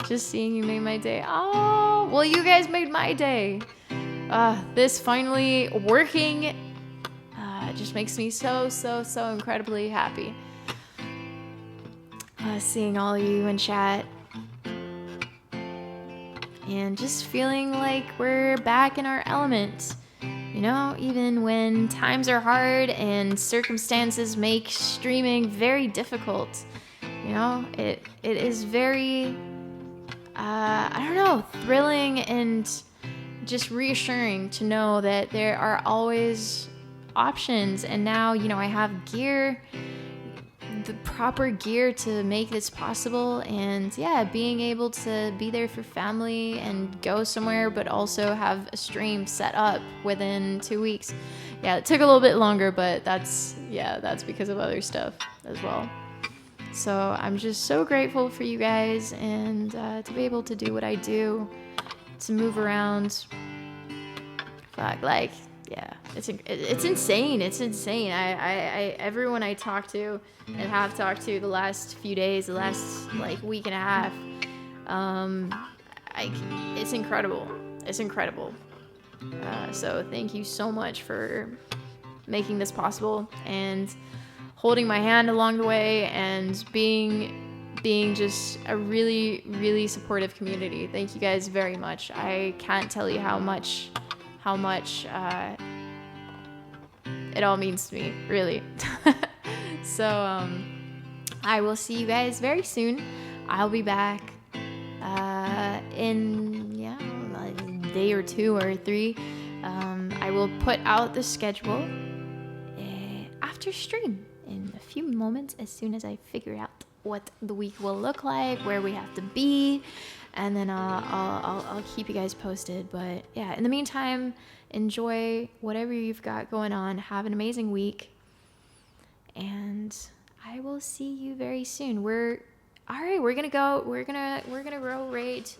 Just seeing you made my day. Oh, well, you guys made my day. This finally working just makes me so incredibly happy. Seeing all of you in chat. And just feeling like we're back in our element. You know, even when times are hard and circumstances make streaming very difficult. You know, it is very, I don't know, thrilling and just reassuring to know that there are always options. And now, you know, I have gear, the proper gear to make this possible. And yeah, being able to be there for family and go somewhere, but also have a stream set up within 2 weeks. Yeah, it took a little bit longer, but that's because of other stuff as well. So I'm just so grateful for you guys and to be able to do what I do, to move around. Fuck, like, yeah, it's insane. It's insane. I everyone I talk to and have talked to the last few days, the last like week and a half, it's incredible. It's incredible. So thank you so much for making this possible and holding my hand along the way and being just a really supportive community. Thank you guys very much. I can't tell you how much it all means to me, really. So I will see you guys very soon. I'll be back in a day or 2 or 3. I will put out the schedule after stream in a few moments, as soon as I figure out what the week will look like, where we have to be, and then I'll keep you guys posted. But yeah, in the meantime, enjoy whatever you've got going on. Have an amazing week, and I will see you very soon. We're gonna go raid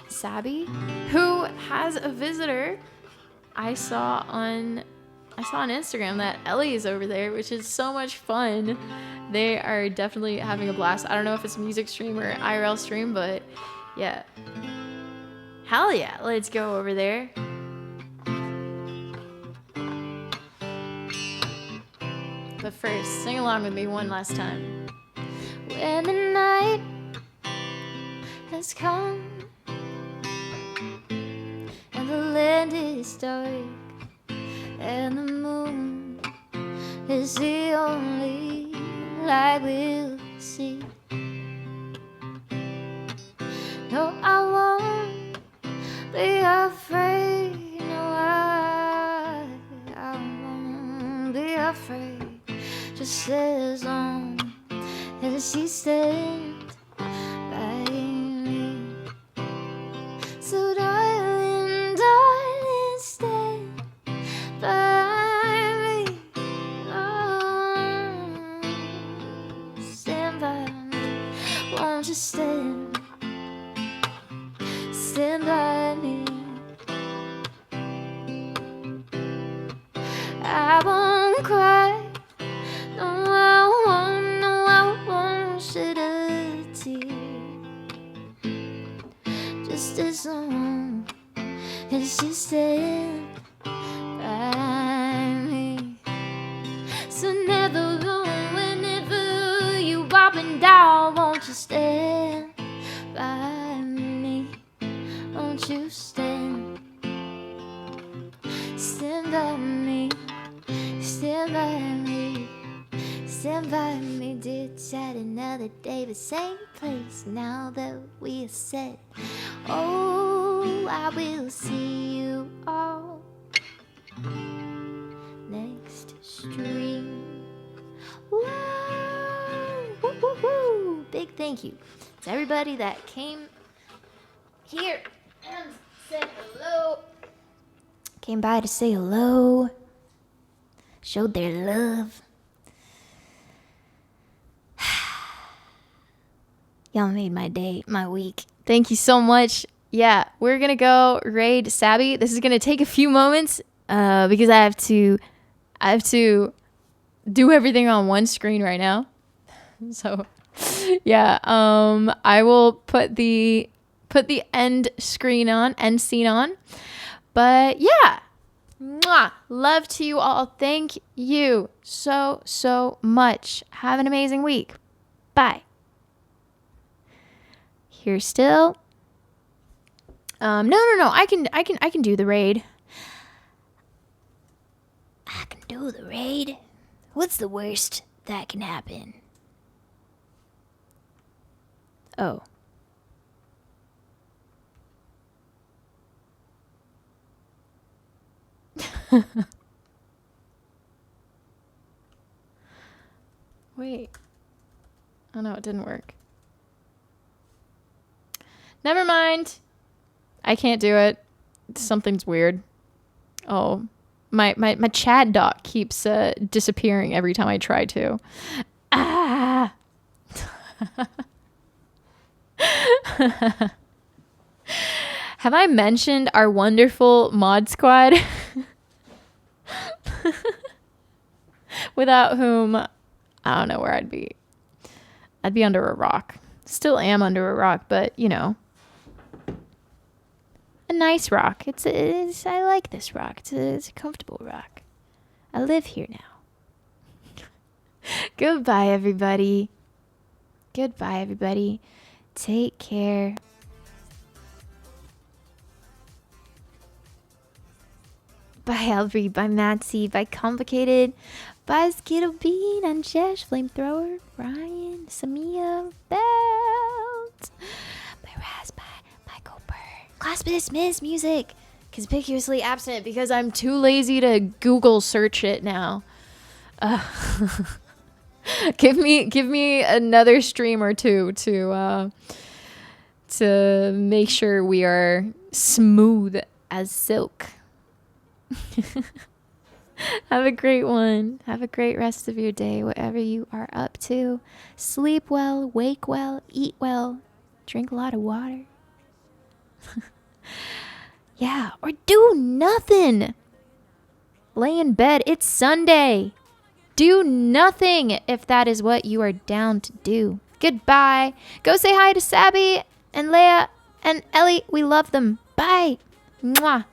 Sabi, who has a visitor. I saw on Instagram that Ellie is over there, which is so much fun. They are definitely having a blast. I don't know if it's a music stream or IRL stream, but yeah. Hell yeah, let's go over there. But first, sing along with me one last time. When the night has come and the land is dark and the moon is the only light we'll see. No, I won't be afraid. No, I won't be afraid. Just as long as you stand by me. So darling, darling, stand by me. Oh, stand by me. Won't you stand by me? I won't cry. No, I won't shed a tear. Just as long as you stand by me. So never go whenever you up and down. Won't you stand by me? Won't you stand by me? Stand by me. Stand by me, dear. Chat another day, but same place. Now that we are set, oh, I will see you all next stream. Woo! Woo, woo, woo. Big thank you to everybody that came here and said hello. Came by to say hello. Showed their love. Y'all made my day, my week. Thank you so much. Yeah, we're gonna go raid Sabby. This is gonna take a few moments because I have to do everything on one screen right now. So yeah, I will put the end scene on. But yeah. Mwah! Love to you all. Thank you so much. Have an amazing week. Bye. Here still. No. I can do the raid. I can do the raid. What's the worst that can happen? Oh. Wait. Oh no, it didn't work. Never mind. I can't do it. Something's weird. Oh. My Chad doc keeps disappearing every time I try to. Ah! Have I mentioned our wonderful mod squad? Without whom, I don't know where I'd be. I'd be under a rock. Still am under a rock, but you know, a nice rock. I like this rock. It's a comfortable rock. I live here now. Goodbye, everybody. Goodbye, everybody. Take care. Bye, Albie. Bye, Matsy. Bye, Complicated. Bye, Skittle Bean and Jesh, Flamethrower, Ryan, Samia, Belt. Bye, Raz. Bye, Michael Burr. Class Dismiss music. Conspicuously absent because I'm too lazy to Google search it now. Give me another stream or two to make sure we are smooth as silk. Have a great one. Have a great rest of your day, whatever you are up to. Sleep well, wake well, eat well, drink a lot of water. Yeah, or do nothing. lay in bed. It's Sunday. Do nothing if that is what you are down to do. Goodbye. Go say hi to Sabby and Leia and Ellie. We love them. Bye. Mwah.